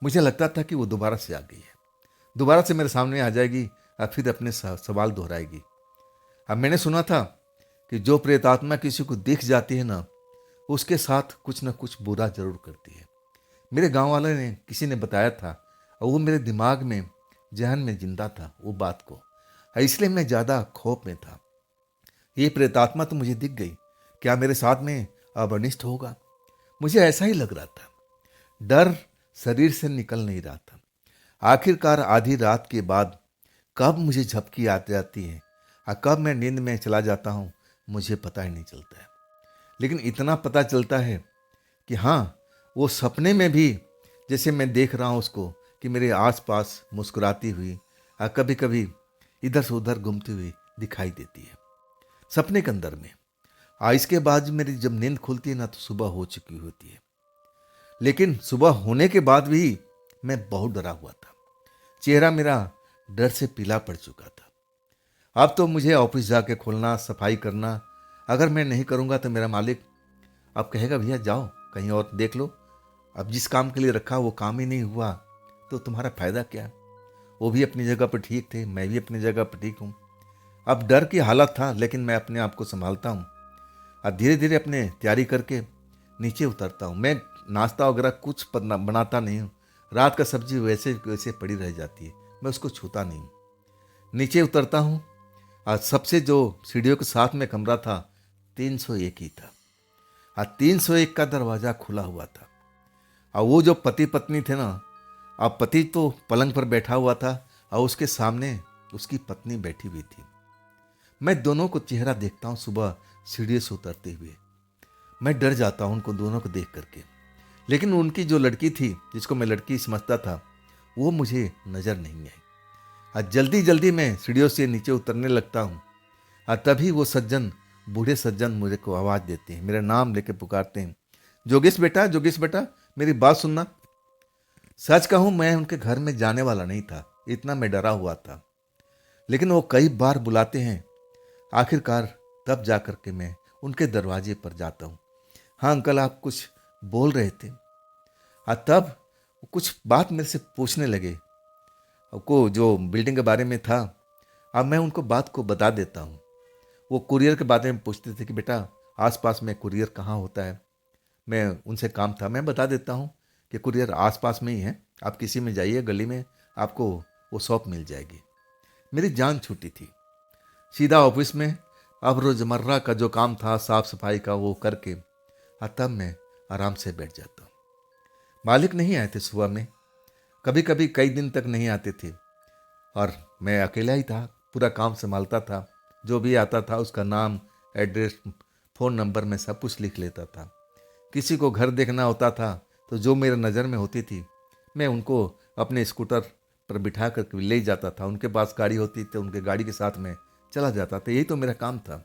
मुझे लगता था कि वो दोबारा से आ गई है, दोबारा से मेरे सामने आ जाएगी और फिर अपने सवाल दोहराएगी। अब मैंने सुना था कि जो प्रेतात्मा किसी को दिख जाती है ना, उसके साथ कुछ ना कुछ बुरा जरूर करती है। मेरे गांव वाले ने किसी ने बताया था और वो मेरे दिमाग में, जहन में जिंदा था वो बात को, इसलिए मैं ज़्यादा खौफ में था। ये प्रेतात्मा तो मुझे दिख गई, क्या मेरे साथ में अब अनिष्ट होगा? मुझे ऐसा ही लग रहा था। डर शरीर से निकल नहीं रहा था। आखिरकार आधी रात के बाद कब मुझे झपकी आ जाती है और कब मैं नींद में चला जाता हूँ, मुझे पता ही नहीं चलता है। लेकिन इतना पता चलता है कि हाँ, वो सपने में भी जैसे मैं देख रहा हूँ उसको, कि मेरे आसपास मुस्कुराती हुई और कभी कभी इधर से उधर घूमती हुई दिखाई देती है सपने के अंदर में। इसके बाद मेरी जब नींद खुलती है ना, तो सुबह हो चुकी होती है। लेकिन सुबह होने के बाद भी मैं बहुत डरा हुआ था। चेहरा मेरा डर से पीला पड़ चुका था। अब तो मुझे ऑफिस जाके खोलना, सफाई करना, अगर मैं नहीं करूँगा तो मेरा मालिक अब कहेगा भैया जाओ कहीं और देख लो, अब जिस काम के लिए रखा वो काम ही नहीं हुआ तो तुम्हारा फायदा क्या? वो भी अपनी जगह पर ठीक थे, मैं भी अपनी जगह पर ठीक हूँ। अब डर की हालत था, लेकिन मैं अपने आप को संभालता हूँ और धीरे धीरे अपने तैयारी करके नीचे उतरता हूँ। मैं नाश्ता वगैरह कुछ बनाता नहीं हूँ। रात का सब्जी वैसे वैसे पड़ी रह जाती है, मैं उसको छूता नहीं हूँ। नीचे उतरता हूँ और सबसे जो सीढ़ियों के साथ में कमरा था 301 ही था और 301 का दरवाज़ा खुला हुआ था। और वो जो पति पत्नी थे ना, अब पति तो पलंग पर बैठा हुआ था और उसके सामने उसकी पत्नी बैठी हुई थी। मैं दोनों को चेहरा देखता हूँ सुबह सीढ़ी से उतरते हुए। मैं डर जाता हूँ उनको दोनों को देख करके। लेकिन उनकी जो लड़की थी, जिसको मैं लड़की समझता था, वो मुझे नज़र नहीं आई। और जल्दी जल्दी मैं सीढ़ियों से नीचे उतरने लगता हूँ और तभी वो सज्जन, बूढ़े सज्जन मुझे को आवाज़ देते हैं, मेरा नाम लेके पुकारते हैं, जोगेश बेटा, जोगेश बेटा, मेरी बात सुनना। सच कहूँ मैं उनके घर में जाने वाला नहीं था, इतना मैं डरा हुआ था। लेकिन वो कई बार बुलाते हैं, आखिरकार तब जा कर के मैं उनके दरवाजे पर जाता हूँ। हाँ अंकल, आप कुछ बोल रहे थे। और तब वो कुछ बात मेरे से पूछने लगे, को जो बिल्डिंग के बारे में था। अब मैं उनको बात को बता देता हूँ। वो कुरियर के बारे में पूछते थे कि बेटा आसपास में कुरियर कहाँ होता है। मैं उनसे काम था, मैं बता देता हूँ कि कुरियर आसपास में ही है, आप किसी में जाइए गली में, आपको वो शॉप मिल जाएगी। मेरी जान छूटी थी। सीधा ऑफिस में अब रोजमर्रा का जो काम था साफ सफाई का वो करके और तब मैं आराम से बैठ जाता हूँ। मालिक नहीं आए थे सुबह में, कभी कभी कई दिन तक नहीं आते थे और मैं अकेला ही था, पूरा काम संभालता था। जो भी आता था उसका नाम, एड्रेस, फ़ोन नंबर मैं सब कुछ लिख लेता था। किसी को घर देखना होता था तो जो मेरे नज़र में होती थी मैं उनको अपने स्कूटर पर बिठा कर ले जाता था। उनके पास गाड़ी होती तो उनके गाड़ी के साथ में चला जाता था। यही तो मेरा काम था।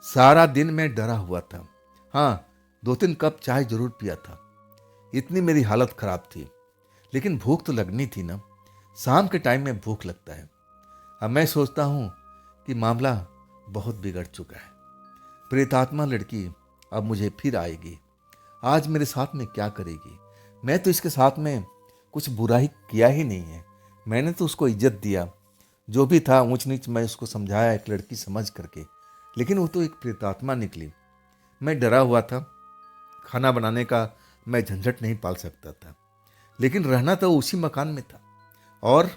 सारा दिन मैं डरा हुआ था। हाँ, 2-3 कप चाय जरूर पिया था, इतनी मेरी हालत खराब थी। लेकिन भूख तो लगनी थी ना, शाम के टाइम में भूख लगता है। अब मैं सोचता हूँ कि मामला बहुत बिगड़ चुका है। प्रेतात्मा लड़की अब मुझे फिर आएगी, आज मेरे साथ में क्या करेगी? मैं तो इसके साथ में कुछ बुरा ही किया ही नहीं है, मैंने तो उसको इज्जत दिया, जो भी था ऊंच नीच मैं उसको समझाया एक लड़की समझ करके। लेकिन वो तो एक प्रेतात्मा निकली। मैं डरा हुआ था, खाना बनाने का मैं झंझट नहीं पाल सकता था, लेकिन रहना तो उसी मकान में था और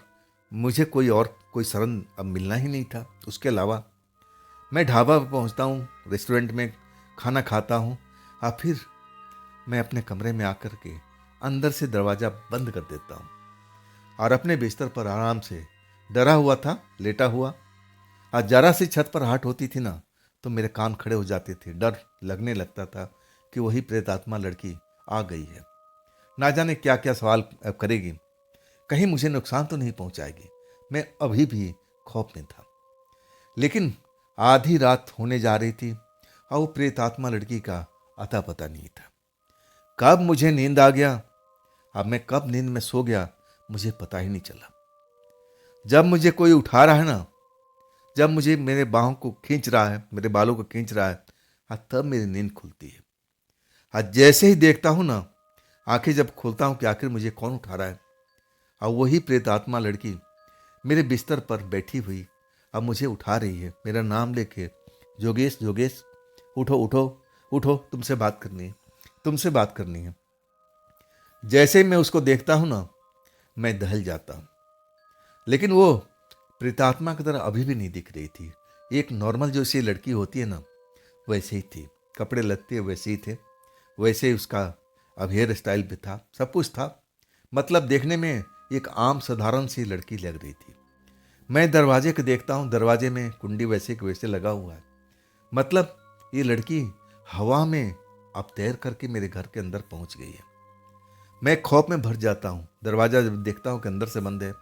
मुझे कोई शरण अब मिलना ही नहीं था उसके अलावा। मैं ढाबा पर पहुंचता हूँ, रेस्टोरेंट में खाना खाता हूँ और फिर मैं अपने कमरे में आकर के अंदर से दरवाज़ा बंद कर देता हूँ और अपने बिस्तर पर आराम से डरा हुआ था लेटा हुआ। और जरा सी छत पर हाट होती थी ना, तो मेरे कान खड़े हो जाते थे। डर लगने लगता था कि वही प्रेतात्मा लड़की आ गई है, ना जाने क्या क्या सवाल अब करेगी, कहीं मुझे नुकसान तो नहीं पहुंचाएगी। मैं अभी भी खौफ में था। लेकिन आधी रात होने जा रही थी और वो प्रेतात्मा लड़की का अता पता नहीं था। कब मुझे नींद आ गया, अब मैं कब नींद में सो गया मुझे पता ही नहीं चला। जब मुझे कोई उठा रहा है ना, जब मुझे मेरे बाहों को खींच रहा है, मेरे बालों को खींच रहा है, तब मेरी नींद खुलती है। जैसे ही देखता हूँ ना, आंखें जब खोलता हूँ कि आखिर मुझे कौन उठा रहा है, और वही प्रेतात्मा लड़की मेरे बिस्तर पर बैठी हुई अब मुझे उठा रही है, मेरा नाम लेके, योगेश योगेश, उठो उठो उठो, तुमसे बात करनी है, तुमसे बात करनी है। जैसे ही मैं उसको देखता हूँ ना, मैं दहल जाता हूँ। लेकिन वो प्रेतात्मा की तरह अभी भी नहीं दिख रही थी। एक नॉर्मल जो सी लड़की होती है ना, वैसे ही थी, कपड़े लत्ते वैसे ही थे, वैसे ही उसका अब हेयर स्टाइल भी था, सब कुछ था। मतलब देखने में एक आम साधारण सी लड़की लग रही थी। मैं दरवाजे को देखता हूँ, दरवाजे में कुंडी वैसे के वैसे लगा हुआ है। मतलब ये लड़की हवा में अब तैर करके मेरे घर के अंदर पहुंच गई है। मैं खौफ में भर जाता हूँ, दरवाजा जब देखता हूँ कि अंदर से बंद है,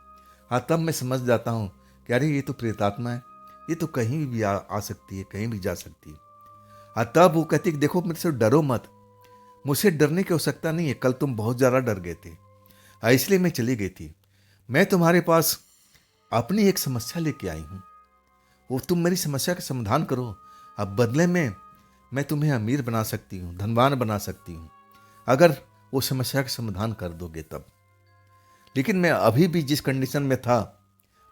तब मैं समझ जाता हूँ कि अरे ये तो प्रेतात्मा है, ये तो कहीं भी आ सकती है, कहीं भी जा सकती है। तब वो कहती कि देखो मेरे से डरो मत, मुझसे डरने की आवश्यकता नहीं है, कल तुम बहुत ज़्यादा डर गए थे, इसलिए मैं चली गई थी। मैं तुम्हारे पास अपनी एक समस्या लेके आई हूँ, वो तुम मेरी समस्या का समाधान करो। अब बदले में मैं तुम्हें अमीर बना सकती हूँ, धनवान बना सकती हूँ, अगर वो समस्या का समाधान कर दोगे तब। लेकिन मैं अभी भी जिस कंडीशन में था,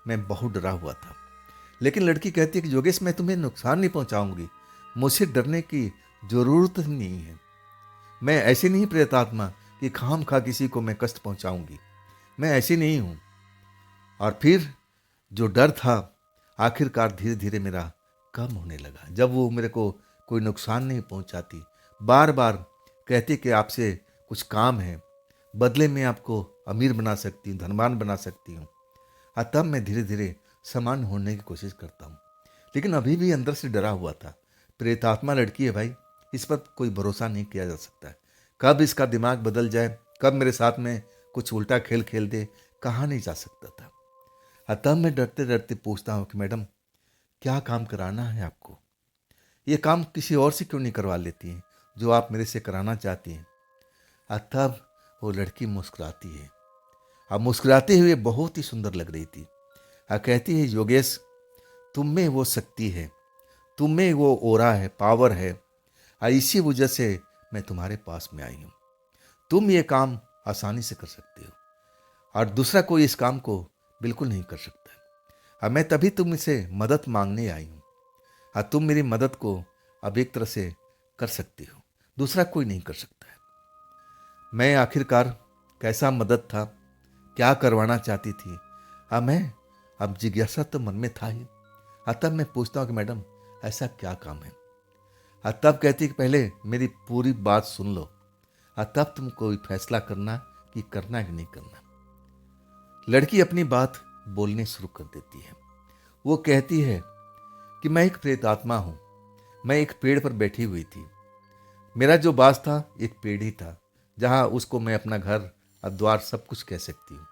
मैं बहुत डरा हुआ था। लेकिन लड़की कहती है कि योगेश मैं तुम्हें नुकसान नहीं पहुंचाऊंगी, मुझसे डरने की जरूरत ही नहीं है। मैं ऐसी नहीं प्रेतात्मा कि खाम खा किसी को मैं कष्ट पहुंचाऊंगी, मैं ऐसी नहीं हूं। और फिर जो डर था आखिरकार धीरे धीरे मेरा कम होने लगा, जब वो मेरे को कोई नुकसान नहीं पहुंचाती, बार बार कहती कि आपसे कुछ काम है, बदले में आपको अमीर बना सकती हूँ, धनवान बना सकती हूँ। तब मैं धीरे धीरे समान होने की कोशिश करता हूँ। लेकिन अभी भी अंदर से डरा हुआ था। प्रेतात्मा लड़की है भाई, इस पर कोई भरोसा नहीं किया जा सकता है, कब इसका दिमाग बदल जाए, कब मेरे साथ में कुछ उल्टा खेल खेल दे, कहा नहीं जा सकता था। तब मैं डरते डरते पूछता हूँ कि मैडम क्या काम कराना है आपको, ये काम किसी और से क्यों नहीं करवा लेती हैं जो आप मेरे से कराना चाहती हैं। तब वो लड़की मुस्कुराती है, अब मुस्कुराते हुए बहुत ही सुंदर लग रही थी। कहती है योगेश तुम में वो शक्ति है, तुम में वो ओरा है, पावर है, इसी वजह से मैं तुम्हारे पास में आई हूँ। तुम ये काम आसानी से कर सकते हो और दूसरा कोई इस काम को बिल्कुल नहीं कर सकता है। मैं तभी तुमसे मदद मांगने आई हूँ, तुम मेरी मदद को अब एक तरह से कर सकती हो, दूसरा कोई नहीं कर सकता है। मैं आखिरकार कैसा मदद था, क्या करवाना चाहती थी, मैं अब जिज्ञासा तो मन में था ही। तब मैं पूछता हूँ कि मैडम ऐसा क्या काम है। तब कहती कि पहले मेरी पूरी बात सुन लो, तब तुम कोई फैसला करना कि करना है कि नहीं करना। लड़की अपनी बात बोलने शुरू कर देती है। वो कहती है कि मैं एक प्रेतात्मा हूं, मैं एक पेड़ पर बैठी हुई थी, मेरा जो बास था एक पेड़ ही था, जहां उसको मैं अपना घर और द्वार सब कुछ कह सकती हूँ।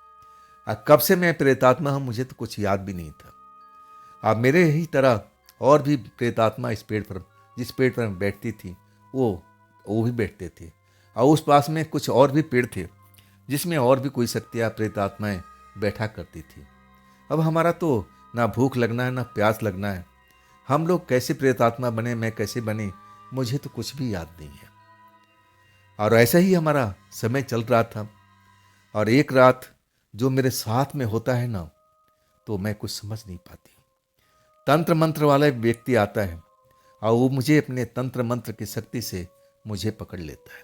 कब से मैं प्रेतात्मा हूं मुझे तो कुछ याद भी नहीं था। मेरे ही तरह और भी प्रेतात्मा इस पेड़ पर, जिस पेड़ पर मैं बैठती थी, वो भी बैठते थे, और उस पास में कुछ और भी पेड़ थे जिसमें और भी कोई शक्तियाँ प्रेतात्माएं बैठा करती थी। अब हमारा तो ना भूख लगना है ना प्यास लगना है, हम लोग कैसे प्रेतात्मा बने, मैं कैसे बनी, मुझे तो कुछ भी याद नहीं है। और ऐसा ही हमारा समय चल रहा था। और एक रात जो मेरे साथ में होता है ना, तो मैं कुछ समझ नहीं पाती। तंत्र मंत्र वाला एक व्यक्ति आता है और वो मुझे अपने तंत्र मंत्र की शक्ति से मुझे पकड़ लेता है।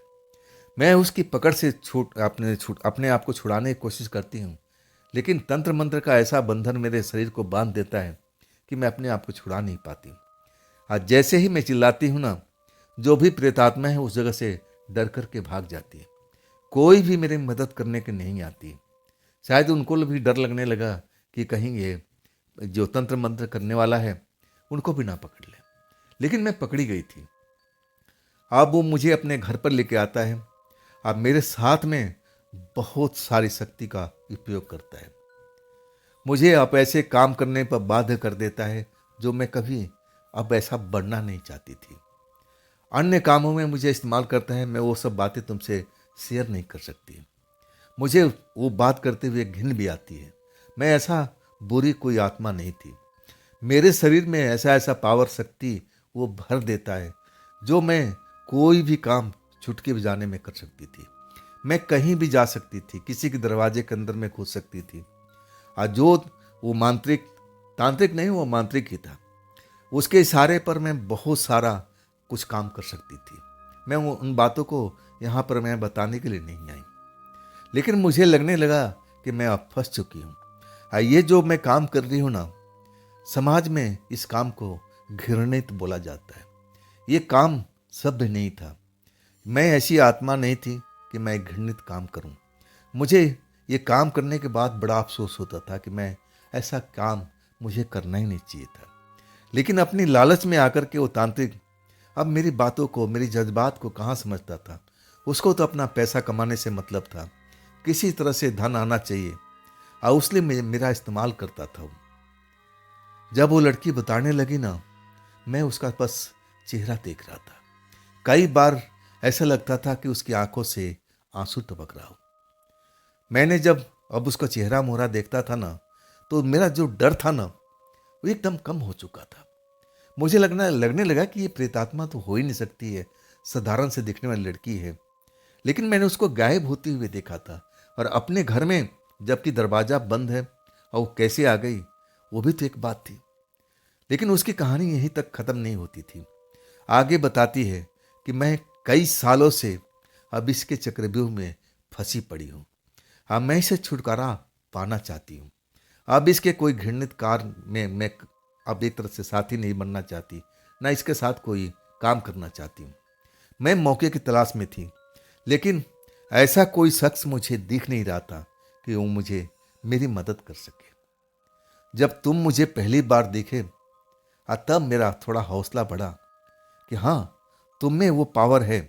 मैं उसकी पकड़ से अपने आप को छुड़ाने की कोशिश करती हूँ, लेकिन तंत्र मंत्र का ऐसा बंधन मेरे शरीर को बांध देता है कि मैं अपने आप को छुड़ा नहीं पाती। आज जैसे ही मैं चिल्लाती हूँ ना, जो भी प्रेतात्मा है उस जगह से डर करके भाग जाती है। कोई भी मेरी मदद करने के नहीं आती। शायद उनको भी डर लगने लगा कि कहीं ये जो तंत्र मंत्र करने वाला है उनको भी ना पकड़ ले। लेकिन मैं पकड़ी गई थी। अब वो मुझे अपने घर पर लेके आता है, अब मेरे साथ में बहुत सारी शक्ति का उपयोग करता है, मुझे अब ऐसे काम करने पर बाध्य कर देता है जो मैं कभी अब ऐसा बढ़ना नहीं चाहती थी। अन्य कामों में मुझे इस्तेमाल करता है, मैं वो सब बातें तुमसे शेयर नहीं कर सकती। मुझे वो बात करते हुए घिन भी आती है। मैं ऐसा बुरी कोई आत्मा नहीं थी, मेरे शरीर में ऐसा ऐसा पावर शक्ति वो भर देता है, जो मैं कोई भी काम चुटकी बजाने में कर सकती थी। मैं कहीं भी जा सकती थी, किसी के दरवाजे के अंदर में घुस सकती थी। और जो वो मांत्रिक, तांत्रिक नहीं, वो मांत्रिक ही था, उसके इशारे पर मैं बहुत सारा कुछ काम कर सकती थी। मैं उन बातों को यहाँ पर मैं बताने के लिए नहीं आई, लेकिन मुझे लगने लगा कि मैं अब फंस चुकी हूँ। ये जो मैं काम कर रही हूँ ना, समाज में इस काम को घृणित बोला जाता है। ये काम सभ्य नहीं था। मैं ऐसी आत्मा नहीं थी कि मैं घृणित काम करूं। मुझे ये काम करने के बाद बड़ा अफसोस होता था कि मैं ऐसा काम मुझे करना ही नहीं चाहिए था। लेकिन अपनी लालच में आकर के वो तांत्रिक अब मेरी बातों को, मेरी जज्बात को कहाँ समझता था। उसको तो अपना पैसा कमाने से मतलब था, किसी तरह से धन आना चाहिए, और उसलिए मेरा इस्तेमाल करता था वो। जब वो लड़की बताने लगी ना, मैं उसका बस चेहरा देख रहा था। कई बार ऐसा लगता था कि उसकी आंखों से आंसू टपक रहा हो। मैंने जब अब उसका चेहरा मोहरा देखता था ना, तो मेरा जो डर था ना, वो एकदम कम हो चुका था। मुझे लगने लगा कि ये प्रेतात्मा तो हो ही नहीं सकती है, साधारण से दिखने वाली लड़की है। लेकिन मैंने उसको गायब होते हुए देखा था, और अपने घर में जबकि दरवाजा बंद है, और वो कैसे आ गई, वो भी तो एक बात थी। लेकिन उसकी कहानी यहीं तक खत्म नहीं होती थी। आगे बताती है कि मैं कई सालों से अब इसके चक्रव्यूह में फंसी पड़ी हूँ। अब मैं इसे छुटकारा पाना चाहती हूँ। अब इसके कोई घृणित कार्य में मैं अब एक तरह से साथी नहीं बनना चाहती, ना इसके साथ कोई काम करना चाहती हूँ। मैं मौके की तलाश में थी, लेकिन ऐसा कोई शख्स मुझे दिख नहीं रहा था कि वो मुझे मेरी मदद कर सके। जब तुम मुझे पहली बार देखे, तब मेरा थोड़ा हौसला बढ़ा कि हाँ, तुम में वो पावर है,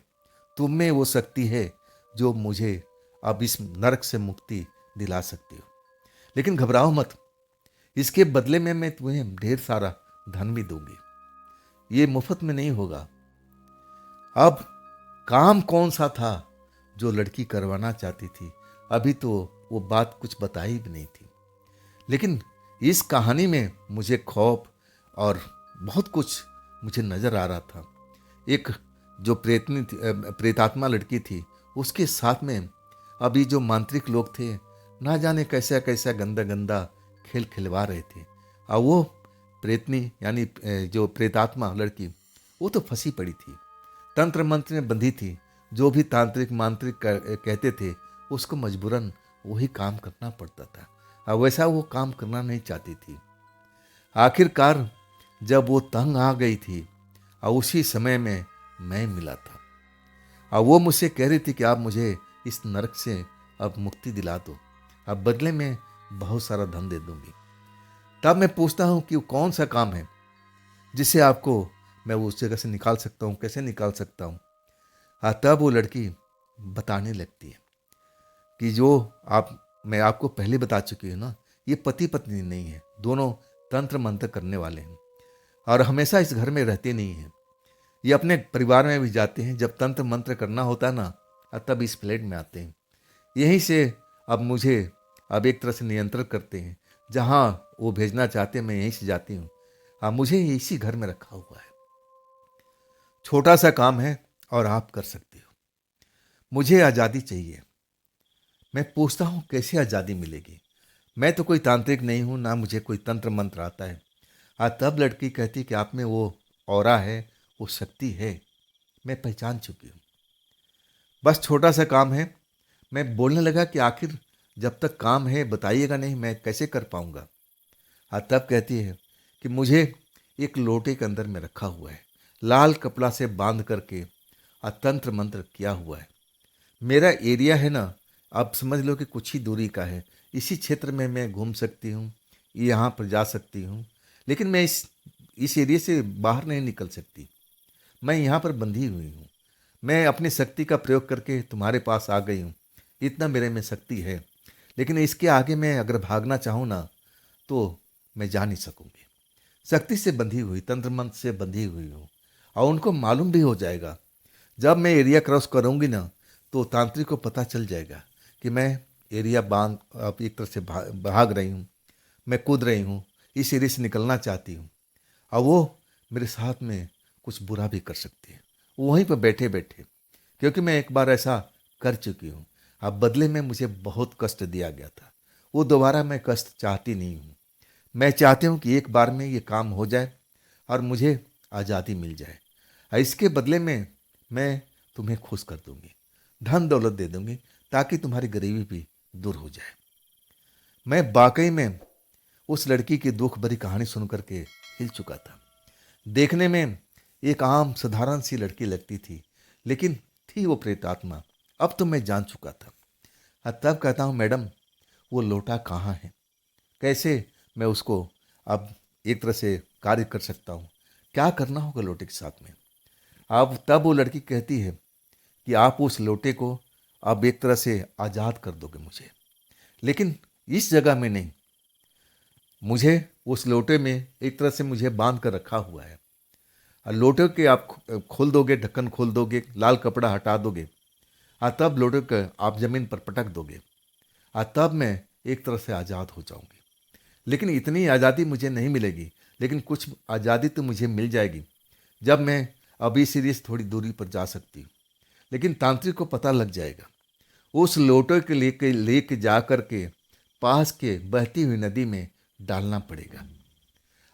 तुम में वो शक्ति है जो मुझे अब इस नरक से मुक्ति दिला सकती हो। लेकिन घबराओ मत, इसके बदले में मैं तुम्हें ढेर सारा धन भी दूंगी। ये मुफ्त में नहीं होगा। अब काम कौन सा था जो लड़की करवाना चाहती थी, अभी तो वो बात कुछ बताई भी नहीं थी। लेकिन इस कहानी में मुझे खौफ और बहुत कुछ मुझे नजर आ रहा था। एक जो प्रेतात्मा लड़की थी, उसके साथ में अभी जो मांत्रिक लोग थे, ना जाने कैसा कैसा गंदा गंदा खेल खिलवा रहे थे। और वो प्रेतनी यानी जो प्रेतात्मा लड़की, वो तो फंसी पड़ी थी, तंत्र मंत्र में बंधी थी। जो भी तांत्रिक मांत्रिक कहते थे, उसको मजबूरन वही काम करना पड़ता था, और वैसा वो काम करना नहीं चाहती थी। आखिरकार जब वो तंग आ गई थी, और उसी समय में मैं मिला था, और वो मुझसे कह रही थी कि आप मुझे इस नरक से अब मुक्ति दिला दो, अब बदले में बहुत सारा धन दे दूंगी। तब मैं पूछता हूँ कि वो कौन सा काम है जिसे आपको मैं उस जगह से निकाल सकता हूँ, कैसे निकाल सकता हूँ। तब वो लड़की बताने लगती है कि जो मैं आपको पहले बता चुकी हूँ ना, ये पति पत्नी नहीं है, दोनों तंत्र मंत्र करने वाले हैं, और हमेशा इस घर में रहते नहीं हैं। ये अपने परिवार में भी जाते हैं, जब तंत्र मंत्र करना होता है ना, तब इस फ्लैट में आते हैं। यहीं से अब मुझे अब एक तरह से नियंत्रण करते हैं, जहाँ वो भेजना चाहते हैं मैं यहीं से जाती हूँ। मुझे इसी घर में रखा हुआ है। छोटा सा काम है और आप कर सकते हो। मुझे आज़ादी चाहिए। मैं पूछता हूँ कैसे आज़ादी मिलेगी, मैं तो कोई तांत्रिक नहीं हूँ, ना मुझे कोई तंत्र मंत्र आता है। तब लड़की कहती कि आप में वो ऑरा है, वो शक्ति है, मैं पहचान चुकी हूँ। बस छोटा सा काम है। मैं बोलने लगा कि आखिर जब तक काम है बताइएगा नहीं, मैं कैसे कर पाऊंगा। तब कहती है कि मुझे एक लोटे के अंदर में रखा हुआ है, लाल कपड़ा से बांध करके तंत्र मंत्र किया हुआ है। मेरा एरिया है ना, आप समझ लो कि कुछ ही दूरी का है। इसी क्षेत्र में मैं घूम सकती हूँ, यहाँ पर जा सकती हूँ, लेकिन मैं इस एरिया से बाहर नहीं निकल सकती। मैं यहाँ पर बंधी हुई हूँ। मैं अपनी शक्ति का प्रयोग करके तुम्हारे पास आ गई हूँ, इतना मेरे में शक्ति है, लेकिन इसके आगे मैं अगर भागना चाहूँ ना, तो मैं जा नहीं सकूँगी। शक्ति से बंधी हुई, तंत्र मंत्र से बंधी हुई हूँ, और उनको मालूम भी हो जाएगा। जब मैं एरिया क्रॉस करूँगी ना, तो तांत्रिक को पता चल जाएगा कि मैं एरिया बांध अब एक तरह से भाग रही हूँ, मैं कूद रही हूँ, इस एरिया से निकलना चाहती हूँ और वो मेरे साथ में कुछ बुरा भी कर सकती है, वहीं पर बैठे बैठे, क्योंकि मैं एक बार ऐसा कर चुकी हूँ। अब बदले में मुझे बहुत कष्ट दिया गया था, वो दोबारा मैं कष्ट चाहती नहीं हूँ। मैं चाहती हूँ कि एक बार में ये काम हो जाए और मुझे आज़ादी मिल जाए, और इसके बदले में मैं तुम्हें खुश कर दूंगी, धन दौलत दे दूंगी, ताकि तुम्हारी गरीबी भी दूर हो जाए। मैं वाकई में उस लड़की की दुख भरी कहानी सुन करके हिल चुका था। देखने में एक आम साधारण सी लड़की लगती थी, लेकिन थी वो प्रेतात्मा। अब तो मैं जान चुका था। तब कहता हूँ, मैडम वो लोटा कहाँ है, कैसे मैं उसको अब एक तरह से कार्य कर सकता हूँ, क्या करना होगा लोटे के साथ में। अब तब वो लड़की कहती है कि आप उस लोटे को अब एक तरह से आज़ाद कर दोगे मुझे, लेकिन इस जगह में नहीं। मुझे उस लोटे में एक तरह से मुझे बांध कर रखा हुआ है, और लोटे के आप खोल दोगे, ढक्कन खोल दोगे, लाल कपड़ा हटा दोगे, और तब लोटे को आप जमीन पर पटक दोगे, और तब मैं एक तरह से आज़ाद हो जाऊंगी। लेकिन इतनी आज़ादी मुझे नहीं मिलेगी, लेकिन कुछ आज़ादी तो मुझे मिल जाएगी जब मैं अभी सीरीज थोड़ी दूरी पर जा सकती हूँ। लेकिन तांत्रिक को पता लग जाएगा, उस लोटे के लेके जा कर के पास के बहती हुई नदी में डालना पड़ेगा।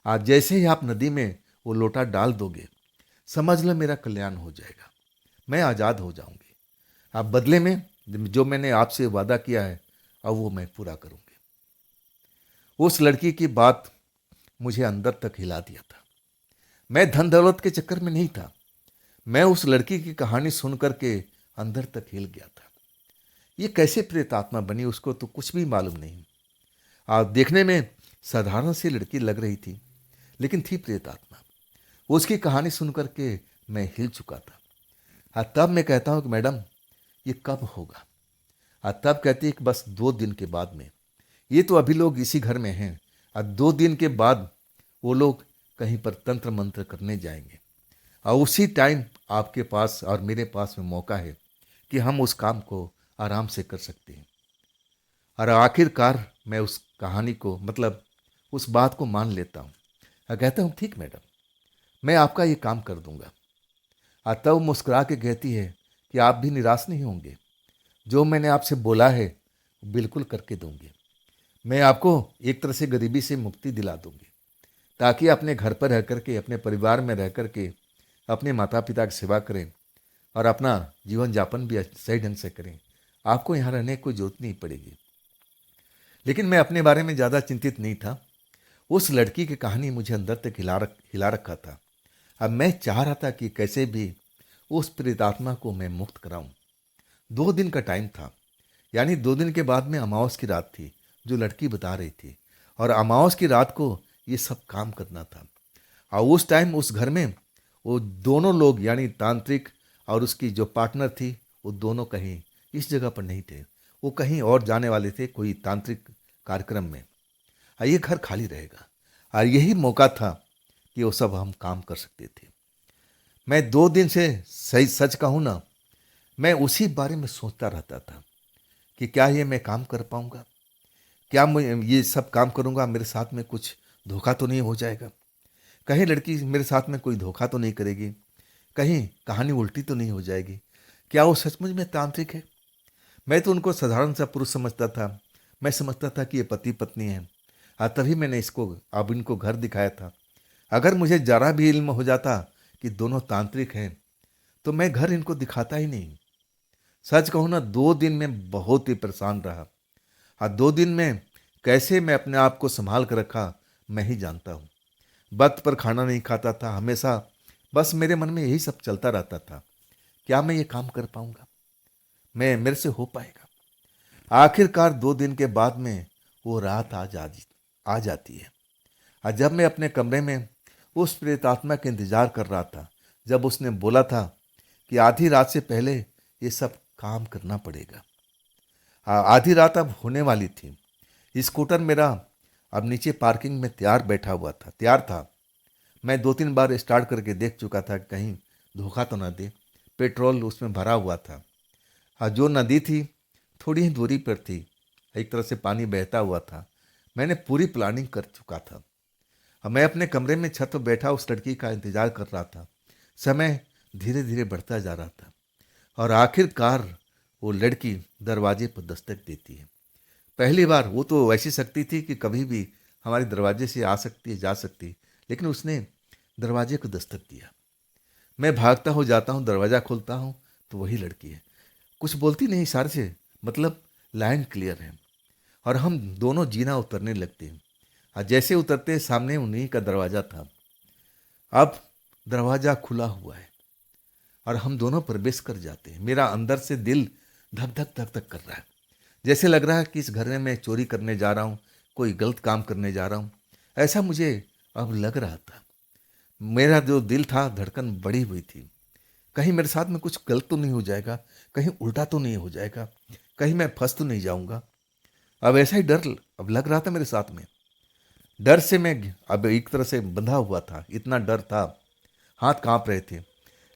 आज जैसे ही आप नदी में वो लोटा डाल दोगे, समझ लो मेरा कल्याण हो जाएगा, मैं आज़ाद हो जाऊंगी। आप बदले में जो मैंने आपसे वादा किया है, अब वो मैं पूरा करूंगी। उस लड़की की बात मुझे अंदर तक हिला दिया था। मैं धन दौलत के चक्कर में नहीं था, मैं उस लड़की की कहानी सुन करके अंदर तक हिल गया था। ये कैसे प्रेत आत्मा बनी, उसको तो कुछ भी मालूम नहीं। आप देखने में साधारण सी लड़की लग रही थी, लेकिन थी प्रेत आत्मा। उसकी कहानी सुन करके मैं हिल चुका था। तब मैं कहता हूँ कि मैडम ये कब होगा। तब कहती है कि बस 2 दिन के बाद में। ये तो अभी लोग इसी घर में हैं, और 2 दिन के बाद वो लोग कहीं पर तंत्र मंत्र करने जाएंगे, और उसी टाइम आपके पास और मेरे पास में मौका है कि हम उस काम को आराम से कर सकते हैं। और आखिरकार मैं उस कहानी को, मतलब उस बात को मान लेता हूँ और कहता हूँ ठीक मैडम, मैं आपका ये काम कर दूंगा। और तब मुस्कुरा के कहती है कि आप भी निराश नहीं होंगे, जो मैंने आपसे बोला है बिल्कुल करके दूंगी। मैं आपको एक तरह से गरीबी से मुक्ति दिला दूंगी, ताकि अपने घर पर रह करके, अपने परिवार में रह करके अपने माता पिता की सेवा करें और अपना जीवन यापन भी सही ढंग से करें। आपको यहाँ रहने की कोई जरूरत नहीं पड़ेगी। लेकिन मैं अपने बारे में ज़्यादा चिंतित नहीं था। उस लड़की की कहानी मुझे अंदर तक हिला रखा था। अब मैं चाह रहा था कि कैसे भी उस प्रेतात्मा को मैं मुक्त कराऊं। 2 दिन का टाइम था, यानी 2 दिन के बाद में अमावस की रात थी, जो लड़की बता रही थी, और अमावस की रात को ये सब काम करना था। और उस टाइम उस घर में वो दोनों लोग, यानी तांत्रिक और उसकी जो पार्टनर थी, वो दोनों कहीं इस जगह पर नहीं थे, वो कहीं और जाने वाले थे, कोई तांत्रिक कार्यक्रम में। और ये घर खाली रहेगा, और यही मौका था कि वो सब हम काम कर सकते थे। मैं 2 दिन से, सही सच कहूँ ना, मैं उसी बारे में सोचता रहता था कि क्या ये मैं काम कर पाऊंगा, क्या मैं ये सब काम करूंगा, मेरे साथ में कुछ धोखा तो नहीं हो जाएगा, कहीं लड़की मेरे साथ में कोई धोखा तो नहीं करेगी, कहीं कहानी उल्टी तो नहीं हो जाएगी, क्या वो सचमुच में तांत्रिक है। मैं तो उनको साधारण सा पुरुष समझता था, मैं समझता था कि ये पति पत्नी है। तभी मैंने इसको, अब इनको घर दिखाया था। अगर मुझे जरा भी इल्म हो जाता कि दोनों तांत्रिक हैं, तो मैं घर इनको दिखाता ही नहीं। सच कहूँ ना, 2 दिन में बहुत ही परेशान रहा। 2 दिन में कैसे मैं अपने आप को संभाल कर रखा, मैं ही जानता हूँ। वक्त पर खाना नहीं खाता था, हमेशा बस मेरे मन में यही सब चलता रहता था, क्या मैं ये काम कर पाऊंगा, मैं मेरे से हो पाएगा। आखिरकार 2 दिन के बाद में वो रात आ जाती है। और जब मैं अपने कमरे में उस प्रेतात्मा के इंतजार कर रहा था, जब उसने बोला था कि आधी रात से पहले ये सब काम करना पड़ेगा। आधी रात अब होने वाली थी। स्कूटर मेरा अब नीचे पार्किंग में तैयार था। मैं 2-3 बार स्टार्ट करके देख चुका था कि कहीं धोखा तो ना दे। पेट्रोल उसमें भरा हुआ था। जो नदी थी थोड़ी ही दूरी पर थी, एक तरह से पानी बहता हुआ था। मैंने पूरी प्लानिंग कर चुका था। अब मैं अपने कमरे में छत पर बैठा उस लड़की का इंतजार कर रहा था। समय धीरे धीरे बढ़ता जा रहा था और आखिरकार वो लड़की दरवाजे पर दस्तक देती है। पहली बार वो तो ऐसी शक्ति थी कि कभी भी हमारे दरवाजे से आ सकती है, जा सकती है, लेकिन उसने दरवाजे को दस्तक दिया। मैं भागता हो जाता हूँ, दरवाज़ा खोलता हूँ तो वही लड़की है। कुछ बोलती नहीं, इशारे से, मतलब लाइन क्लियर है। और हम दोनों जीना उतरने लगते हैं। और जैसे उतरते सामने उन्हीं का दरवाज़ा था। अब दरवाज़ा खुला हुआ है और हम दोनों प्रवेश कर जाते हैं। मेरा अंदर से दिल धक धक धक धक कर रहा है। जैसे लग रहा है कि इस घर में मैं चोरी करने जा रहा हूँ, कोई गलत काम करने जा रहा हूँ, ऐसा मुझे अब लग रहा था। मेरा जो दिल था, धड़कन बढ़ी हुई थी। कहीं मेरे साथ में कुछ गलत तो नहीं हो जाएगा, कहीं उल्टा तो नहीं हो जाएगा, कहीं मैं फंस तो नहीं जाऊंगा। अब ऐसा ही डर अब लग रहा था मेरे साथ में। डर से मैं अब एक तरह से बंधा हुआ था, इतना डर था, हाथ कांप रहे थे।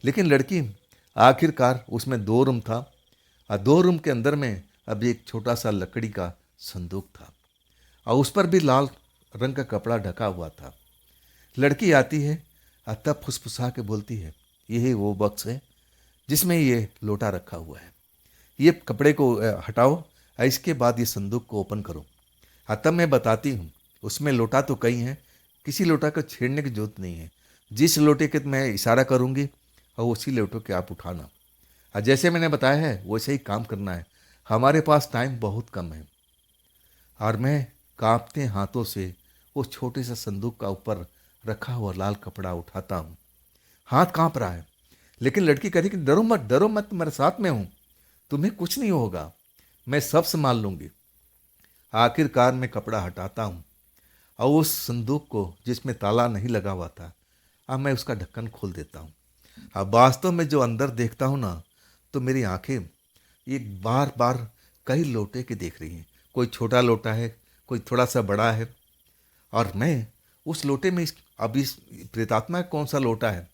लेकिन लड़की, आखिरकार उसमें 2 रूम था और 2 रूम के अंदर में अब एक छोटा सा लकड़ी का संदूक था और उस पर भी लाल रंग का कपड़ा ढका हुआ था। लड़की आती है और तब फुसफुसा के बोलती है, यही वो बक्स है जिसमें ये लोटा रखा हुआ है। ये कपड़े को हटाओ और इसके बाद ये संदूक को ओपन करो। हाँ, तब मैं बताती हूँ। उसमें लोटा तो कई हैं, किसी लोटा को छेड़ने की जरूरत नहीं है। जिस लोटे के मैं इशारा करूँगी और उसी लोटो के आप उठाना। और जैसे मैंने बताया है वैसे ही काम करना है। हमारे पास टाइम बहुत कम है। और मैं कांपते हाथों से वो छोटे से संदूक का ऊपर रखा हुआ लाल कपड़ा उठाता हूँ। हाथ कांप रहा है, लेकिन लड़की कहती कि डरो मत, डरो मत, तुम्हारे साथ में हूँ, तुम्हें कुछ नहीं होगा, मैं सब संभाल लूंगी। आखिरकार मैं कपड़ा हटाता हूँ और उस संदूक को, जिसमें ताला नहीं लगा हुआ था, अब मैं उसका ढक्कन खोल देता हूँ। अब वास्तव में जो अंदर देखता हूँ ना, तो मेरी आंखें एक बार बार कई लोटे के देख रही हैं। कोई छोटा लोटा है, कोई थोड़ा सा बड़ा है, और मैं उस लोटे में अब इस प्रेतात्मा का कौन सा लोटा है,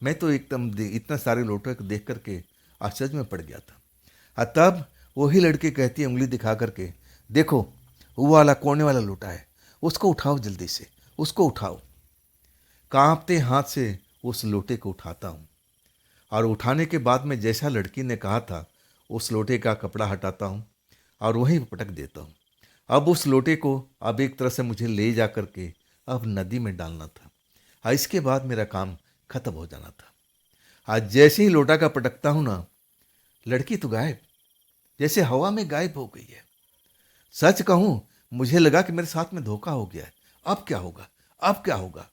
मैं तो एकदम इतने सारे लोटों को देख करके आश्चर्य में पड़ गया था। और तब वही लड़की कहती है उंगली दिखा करके, देखो वो वाला कोने वाला लोटा है, उसको उठाओ जल्दी से, उसको उठाओ। कांपते हाथ से उस लोटे को उठाता हूँ और उठाने के बाद में जैसा लड़की ने कहा था उस लोटे का कपड़ा हटाता हूँ और वहीं पटक देता हूँ। अब उस लोटे को अब एक तरह से मुझे ले जा करके अब नदी में डालना था और इसके बाद मेरा काम खत्म हो जाना था। आज जैसे ही लोटा का पटकता हूँ ना, लड़की तो गायब, जैसे हवा में गायब हो गई है। सच कहूँ, मुझे लगा कि मेरे साथ में धोखा हो गया है। अब क्या होगा, अब क्या होगा।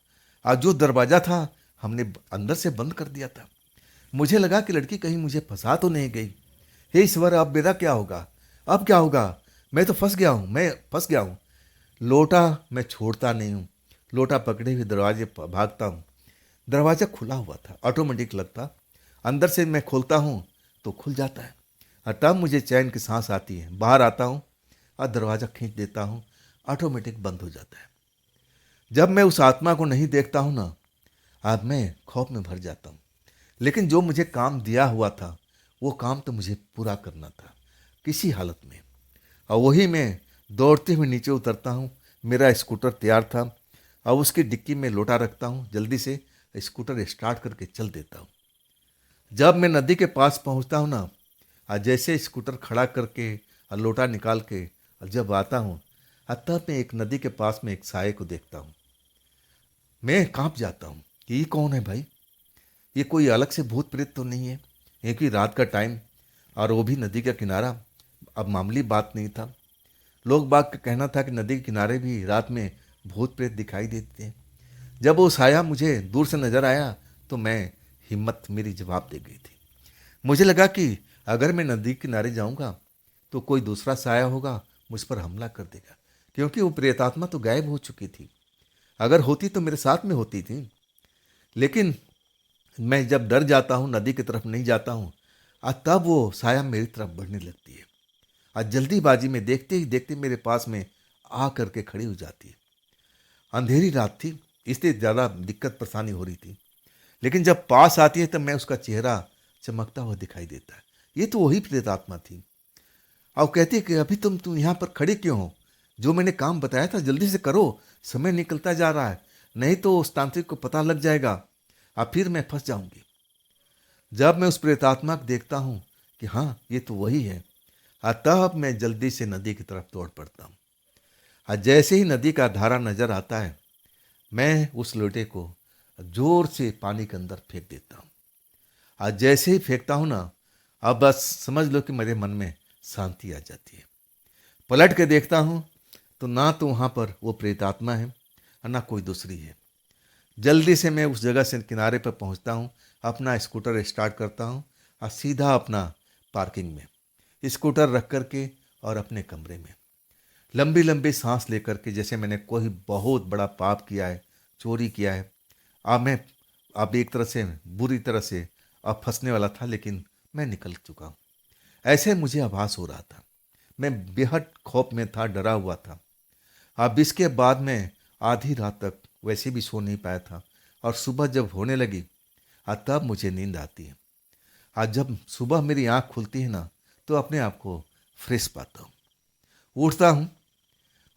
आज जो दरवाजा था हमने अंदर से बंद कर दिया था। मुझे लगा कि लड़की कहीं मुझे फंसा तो नहीं गई। हे ईश्वर, अब मेरा क्या होगा, अब क्या होगा, मैं तो फंस गया हूँ, मैं फंस गया हूँ। लोटा मैं छोड़ता नहीं हूँ, लोटा पकड़े हुए दरवाजे पर भागता हूँ। दरवाज़ा खुला हुआ था, ऑटोमेटिक लगता, अंदर से मैं खोलता हूँ तो खुल जाता है और तब मुझे चैन की सांस आती है। बाहर आता हूँ और दरवाज़ा खींच देता हूँ, ऑटोमेटिक बंद हो जाता है। जब मैं उस आत्मा को नहीं देखता हूँ ना, अब मैं खौफ में भर जाता हूँ। लेकिन जो मुझे काम दिया हुआ था वो काम तो मुझे पूरा करना था किसी हालत में। और वही मैं दौड़ते हुए नीचे उतरता हूँ। मेरा स्कूटर तैयार था और उसकी डिक्की में लोटा रखता हूँ, जल्दी से स्कूटर स्टार्ट करके चल देता हूँ। जब मैं नदी के पास पहुँचता हूँ ना, और जैसे स्कूटर खड़ा करके और लोटा निकाल के और जब आता हूँ, तब मैं एक नदी के पास में एक साये को देखता हूँ। मैं कांप जाता हूँ कि ये कौन है भाई, ये कोई अलग से भूत प्रेत तो नहीं है। एक ही रात का टाइम और वो भी नदी का किनारा, अब मामूली बात नहीं था। लोग बाग का कहना था कि नदी के किनारे भी रात में भूत प्रेत दिखाई देते हैं। जब वो साया मुझे दूर से नजर आया तो मैं हिम्मत मेरी जवाब दे गई थी। मुझे लगा कि अगर मैं नदी किनारे जाऊंगा तो कोई दूसरा साया होगा, मुझ पर हमला कर देगा, क्योंकि वो प्रेतात्मा तो गायब हो चुकी थी। अगर होती तो मेरे साथ में होती थी। लेकिन मैं जब डर जाता हूँ, नदी की तरफ नहीं जाता हूँ, और तब वो साया मेरी तरफ बढ़ने लगती है और जल्दीबाजी में देखते ही देखते मेरे पास में आ करके खड़ी हो जाती है। अंधेरी रात थी, इसलिए ज़्यादा दिक्कत परेशानी हो रही थी। लेकिन जब पास आती है तब मैं उसका चेहरा चमकता हुआ दिखाई देता है। ये तो वही प्रेतात्मा थी। और कहती है कि अभी तुम यहाँ पर खड़े क्यों हो, जो मैंने काम बताया था जल्दी से करो, समय निकलता जा रहा है, नहीं तो उस तांत्रिक को पता लग जाएगा और फिर मैं फंस जाऊंगी। जब मैं उस प्रेतात्मा को देखता हूँ कि हाँ ये तो वही है, तब मैं जल्दी से नदी की तरफ दौड़ पड़ता हूँ। और जैसे ही नदी का धारा नजर आता है, मैं उस लोटे को जोर से पानी के अंदर फेंक देता हूँ। और जैसे ही फेंकता हूँ ना, अब बस समझ लो कि मेरे मन में शांति आ जाती है। पलट के देखता हूँ तो ना तो वहाँ पर वो प्रेतात्मा है और ना कोई दूसरी है। जल्दी से मैं उस जगह से किनारे पर पहुँचता हूँ, अपना स्कूटर स्टार्ट करता हूँ और सीधा अपना पार्किंग में स्कूटर रख करके और अपने कमरे में लंबी लंबी सांस लेकर के, जैसे मैंने कोई बहुत बड़ा पाप किया है, चोरी किया है। अब एक तरह से बुरी तरह से अब फंसने वाला था, लेकिन मैं निकल चुका हूँ, ऐसे मुझे आभास हो रहा था। मैं बेहद खौफ में था, डरा हुआ था। अब इसके बाद मैं आधी रात तक वैसे भी सो नहीं पाया था, और सुबह जब होने लगी तब मुझे नींद आती है। आज जब सुबह मेरी आँख खुलती है ना, तो अपने आप को फ्रेश पाता हूँ, उठता हूँ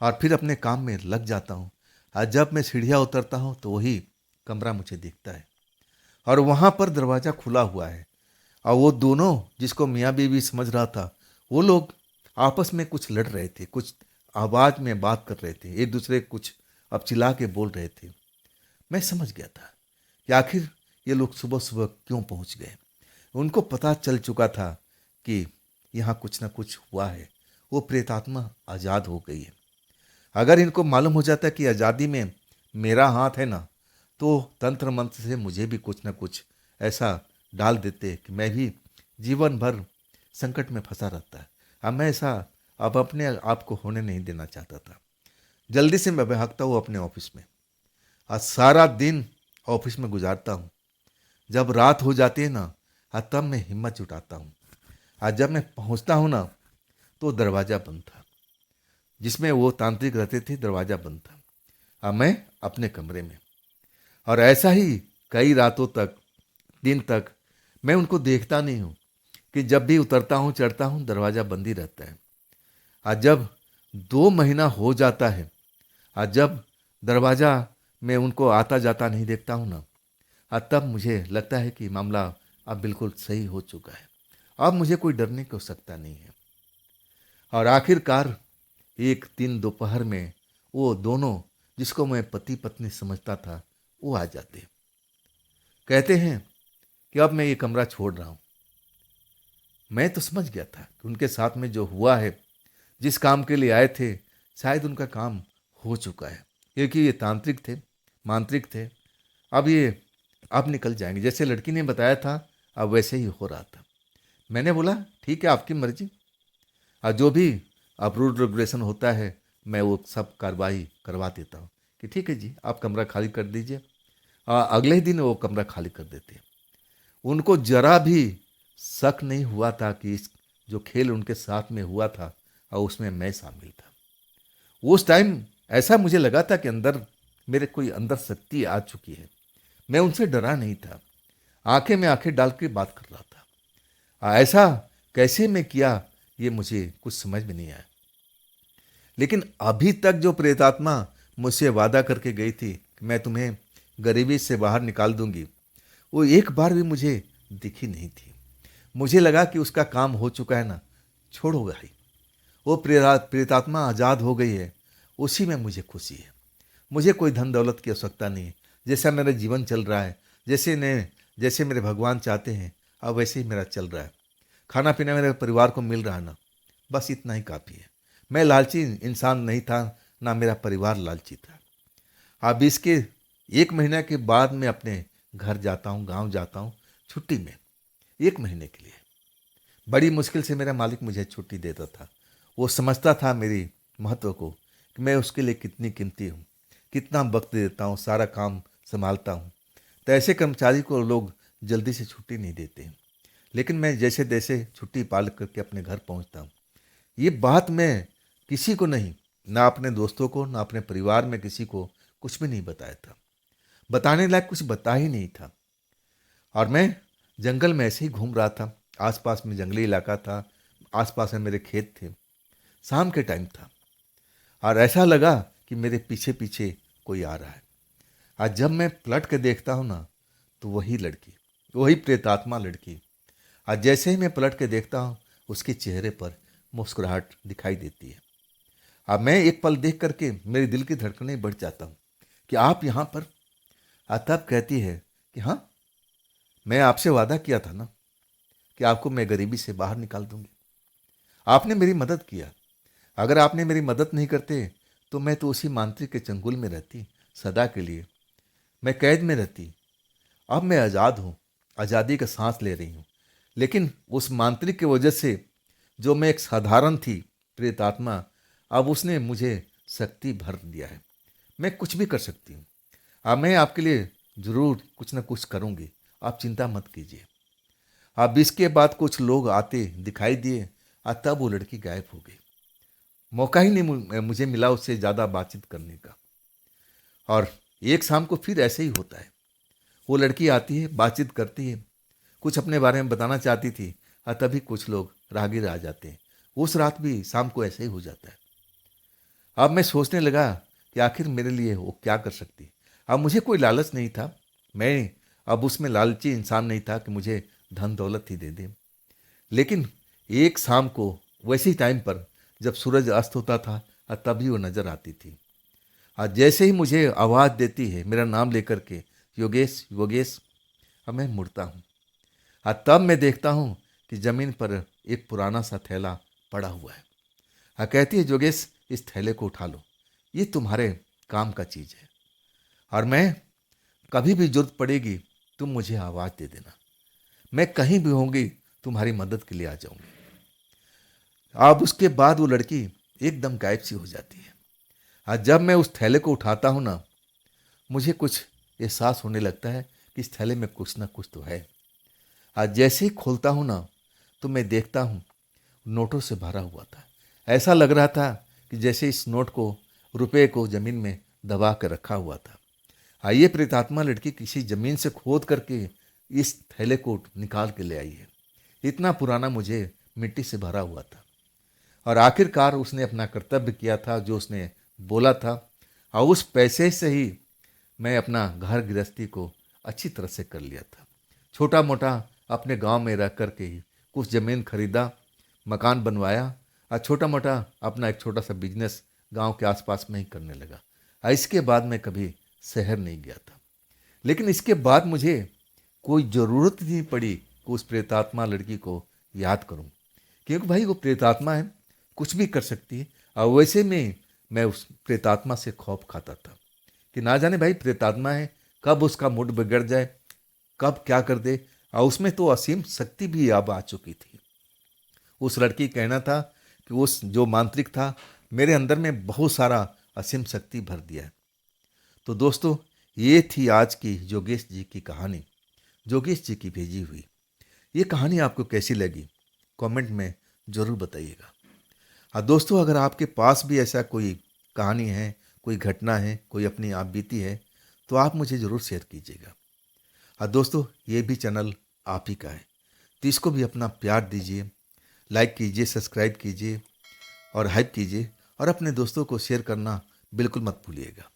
और फिर अपने काम में लग जाता हूँ। आज जब मैं सीढ़ियाँ उतरता हूँ तो वही कमरा मुझे दिखता है, और वहाँ पर दरवाज़ा खुला हुआ है। और वो दोनों, जिसको मियाँ बीवी समझ रहा था, वो लोग आपस में कुछ लड़ रहे थे, कुछ आवाज़ में बात कर रहे थे, एक दूसरे को कुछ अब चिल्ला के बोल रहे थे। मैं समझ गया था कि आखिर ये लोग सुबह सुबह क्यों पहुँच गए। उनको पता चल चुका था कि यहाँ कुछ ना कुछ हुआ है, वो प्रेतात्मा आज़ाद हो गई है। अगर इनको मालूम हो जाता कि आज़ादी में मेरा हाथ है ना, तो तंत्र मंत्र से मुझे भी कुछ ना कुछ ऐसा डाल देते कि मैं भी जीवन भर संकट में फंसा रहता है। अब मैं ऐसा अब अपने आप को होने नहीं देना चाहता था। जल्दी से मैं भागता हूँ अपने ऑफिस में। आज सारा दिन ऑफिस में गुजारता हूँ। जब रात हो जाती है ना, तब मैं हिम्मत जुटाता हूँ। आज जब मैं पहुँचता हूँ ना, तो दरवाज़ा बंद था, जिसमें वो तांत्रिक रहते थे, दरवाज़ा बंद था। अब मैं अपने कमरे में, और ऐसा ही कई रातों तक, दिन तक मैं उनको देखता नहीं हूँ कि जब भी उतरता हूँ चढ़ता हूँ दरवाज़ा बंद ही रहता है। आज जब 2 महीना हो जाता है, आज जब दरवाज़ा में उनको आता जाता नहीं देखता हूँ ना, तब मुझे लगता है कि मामला अब बिल्कुल सही हो चुका है। अब मुझे कोई डरने की आवश्यकता नहीं है। और आखिरकार एक दिन दोपहर में वो दोनों, जिसको मैं पति पत्नी समझता था, वो आ जाते। कहते हैं कि अब मैं ये कमरा छोड़ रहा हूँ। मैं तो समझ गया था कि उनके साथ में जो हुआ है, जिस काम के लिए आए थे, शायद उनका काम हो चुका है, क्योंकि ये तांत्रिक थे, मांत्रिक थे। अब ये अब निकल जाएंगे, जैसे लड़की ने बताया था, अब वैसे ही हो रहा था। मैंने बोला ठीक है, आपकी मर्जी, और जो भी अब रूल रेगुलेशन होता है मैं वो सब कार्रवाई करवा देता हूँ कि ठीक है जी, आप कमरा खाली कर दीजिए। अगले ही दिन वो कमरा खाली कर देते हैं। उनको जरा भी शक नहीं हुआ था कि इस जो खेल उनके साथ में हुआ था, और उसमें मैं शामिल था। उस टाइम ऐसा मुझे लगा था कि अंदर मेरे कोई अंदर शक्ति आ चुकी है। मैं उनसे डरा नहीं था, आंखें में आंखें डाल के बात कर रहा था। ऐसा कैसे मैं किया, ये मुझे कुछ समझ में नहीं आया। लेकिन अभी तक जो प्रेतात्मा मुझसे वादा करके गई थी कि मैं तुम्हें गरीबी से बाहर निकाल दूंगी, वो एक बार भी मुझे दिखी नहीं थी। मुझे लगा कि उसका काम हो चुका है ना, छोड़ो भाई, वो प्रेतात्मा आज़ाद हो गई है, उसी में मुझे खुशी है। मुझे कोई धन दौलत की आवश्यकता नहीं है। जैसा मेरा जीवन चल रहा है, जैसे मेरे भगवान चाहते हैं, अब वैसे ही मेरा चल रहा है। खाना पीना मेरे परिवार को मिल रहा है ना, बस इतना ही काफ़ी है। मैं लालची इंसान नहीं था, ना मेरा परिवार लालची था। अब इसके 1 महीने के बाद मैं अपने घर जाता हूँ, गांव जाता हूँ छुट्टी में, 1 महीने के लिए। बड़ी मुश्किल से मेरा मालिक मुझे छुट्टी देता था। वो समझता था मेरी महत्व को, कि मैं उसके लिए कितनी कीमती हूँ, कितना वक्त देता हूँ, सारा काम संभालता हूँ। तो ऐसे कर्मचारी को लोग जल्दी से छुट्टी नहीं देते हैं। लेकिन मैं जैसे तैसे छुट्टी पाल करके अपने घर पहुँचता हूँ। ये बात मैं किसी को नहीं, ना अपने दोस्तों को, ना अपने परिवार में किसी को कुछ भी नहीं बताया था। बताने लायक कुछ बता ही नहीं था। और मैं जंगल में ऐसे ही घूम रहा था, आसपास में जंगली इलाका था, आसपास में मेरे खेत थे। शाम के टाइम था, और ऐसा लगा कि मेरे पीछे पीछे कोई आ रहा है। आज जब मैं पलट के देखता हूँ ना, तो वही लड़की, वही प्रेतात्मा लड़की, आज जैसे ही मैं पलट के देखता हूँ, उसके चेहरे पर मुस्कुराहट दिखाई देती है। अब मैं एक पल देख करके मेरे दिल की धड़कनें बढ़ जाता हूँ कि आप यहाँ पर। तब कहती है कि हाँ, मैं आपसे वादा किया था ना कि आपको मैं गरीबी से बाहर निकाल दूंगी। आपने मेरी मदद किया। अगर आपने मेरी मदद नहीं करते तो मैं तो उसी मांत्रिक के चंगुल में रहती सदा के लिए। मैं कैद में रहती। अब मैं आज़ाद हूँ, आज़ादी का सांस ले रही हूँ। लेकिन उस मांत्रिक की वजह से जो मैं एक साधारण थी प्रेतात्मा, अब उसने मुझे शक्ति भर दिया है। मैं कुछ भी कर सकती हूँ। अब मैं आपके लिए ज़रूर कुछ ना कुछ करूँगी, आप चिंता मत कीजिए। अब इसके बाद कुछ लोग आते दिखाई दिए और तब वो लड़की गायब हो गई। मौका ही नहीं मुझे मिला उससे ज़्यादा बातचीत करने का। और एक शाम को फिर ऐसे ही होता है। वो लड़की आती है, बातचीत करती है, कुछ अपने बारे में बताना चाहती थी और तभी कुछ लोग राहगीर आ जाते हैं। उस रात भी शाम को ऐसे ही हो जाता है। अब मैं सोचने लगा कि आखिर मेरे लिए वो क्या कर सकती। अब मुझे कोई लालच नहीं था। मैं अब उसमें लालची इंसान नहीं था कि मुझे धन दौलत ही दे दे। लेकिन एक शाम को वैसे ही टाइम पर जब सूरज अस्त होता था तभी वो नजर आती थी। आज जैसे ही मुझे आवाज़ देती है मेरा नाम लेकर के, योगेश योगेश, अब मैं मुड़ता हूँ। आज तब मैं देखता हूँ कि जमीन पर एक पुराना सा थैला पड़ा हुआ है। कहती है, योगेश इस थैले को उठा लो, ये तुम्हारे काम का चीज़ है। और मैं कभी भी जरूरत पड़ेगी तुम मुझे आवाज़ दे देना, मैं कहीं भी होंगी तुम्हारी मदद के लिए आ जाऊंगी। अब उसके बाद वो लड़की एकदम गायब सी हो जाती है। आज जब मैं उस थैले को उठाता हूँ ना, मुझे कुछ एहसास होने लगता है कि इस थैले में कुछ ना कुछ तो है। आज जैसे ही खोलता हूँ ना, तो मैं देखता हूँ नोटों से भरा हुआ था। ऐसा लग रहा था कि जैसे इस नोट को, रुपए को जमीन में दबा कर रखा हुआ था। ये प्रेतात्मा लड़की किसी जमीन से खोद करके इस थैले को निकाल के ले आई है। इतना पुराना मुझे मिट्टी से भरा हुआ था। और आखिरकार उसने अपना कर्तव्य किया था जो उसने बोला था। और उस पैसे से ही मैं अपना घर गृहस्थी को अच्छी तरह से कर लिया था। छोटा मोटा अपने गांव में रह कर के ही कुछ ज़मीन खरीदा, मकान बनवाया और छोटा मोटा अपना एक छोटा सा बिजनेस गांव के आसपास में ही करने लगा। इसके बाद मैं कभी शहर नहीं गया था। लेकिन इसके बाद मुझे कोई ज़रूरत नहीं पड़ी कि उस प्रेतात्मा लड़की को याद करूं, क्योंकि भाई वो प्रेतात्मा है, कुछ भी कर सकती है। और वैसे में मैं उस प्रेतात्मा से खौफ खाता था कि ना जाने भाई प्रेतात्मा है, कब उसका मूड बिगड़ जाए, कब क्या कर दे। और उसमें तो असीम शक्ति भी अब आ चुकी थी। उस लड़की कहना था कि उस जो मांत्रिक था मेरे अंदर में बहुत सारा असीम शक्ति भर दिया है। तो दोस्तों, ये थी आज की योगेश जी की कहानी, योगेश जी की भेजी हुई। ये कहानी आपको कैसी लगी कमेंट में ज़रूर बताइएगा। हाँ दोस्तों, अगर आपके पास भी ऐसा कोई कहानी है, कोई घटना है, कोई अपनी आप बीती है, तो आप मुझे ज़रूर शेयर कीजिएगा। हाँ दोस्तों, ये भी चैनल आप ही का है, तो इसको भी अपना प्यार दीजिए, लाइक कीजिए, सब्सक्राइब कीजिए और हाइप कीजिए और अपने दोस्तों को शेयर करना बिल्कुल मत भूलिएगा।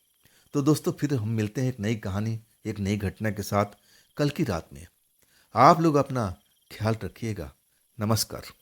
तो दोस्तों, फिर हम मिलते हैं एक नई कहानी, एक नई घटना के साथ कल की रात में। आप लोग अपना ख्याल रखिएगा। नमस्कार।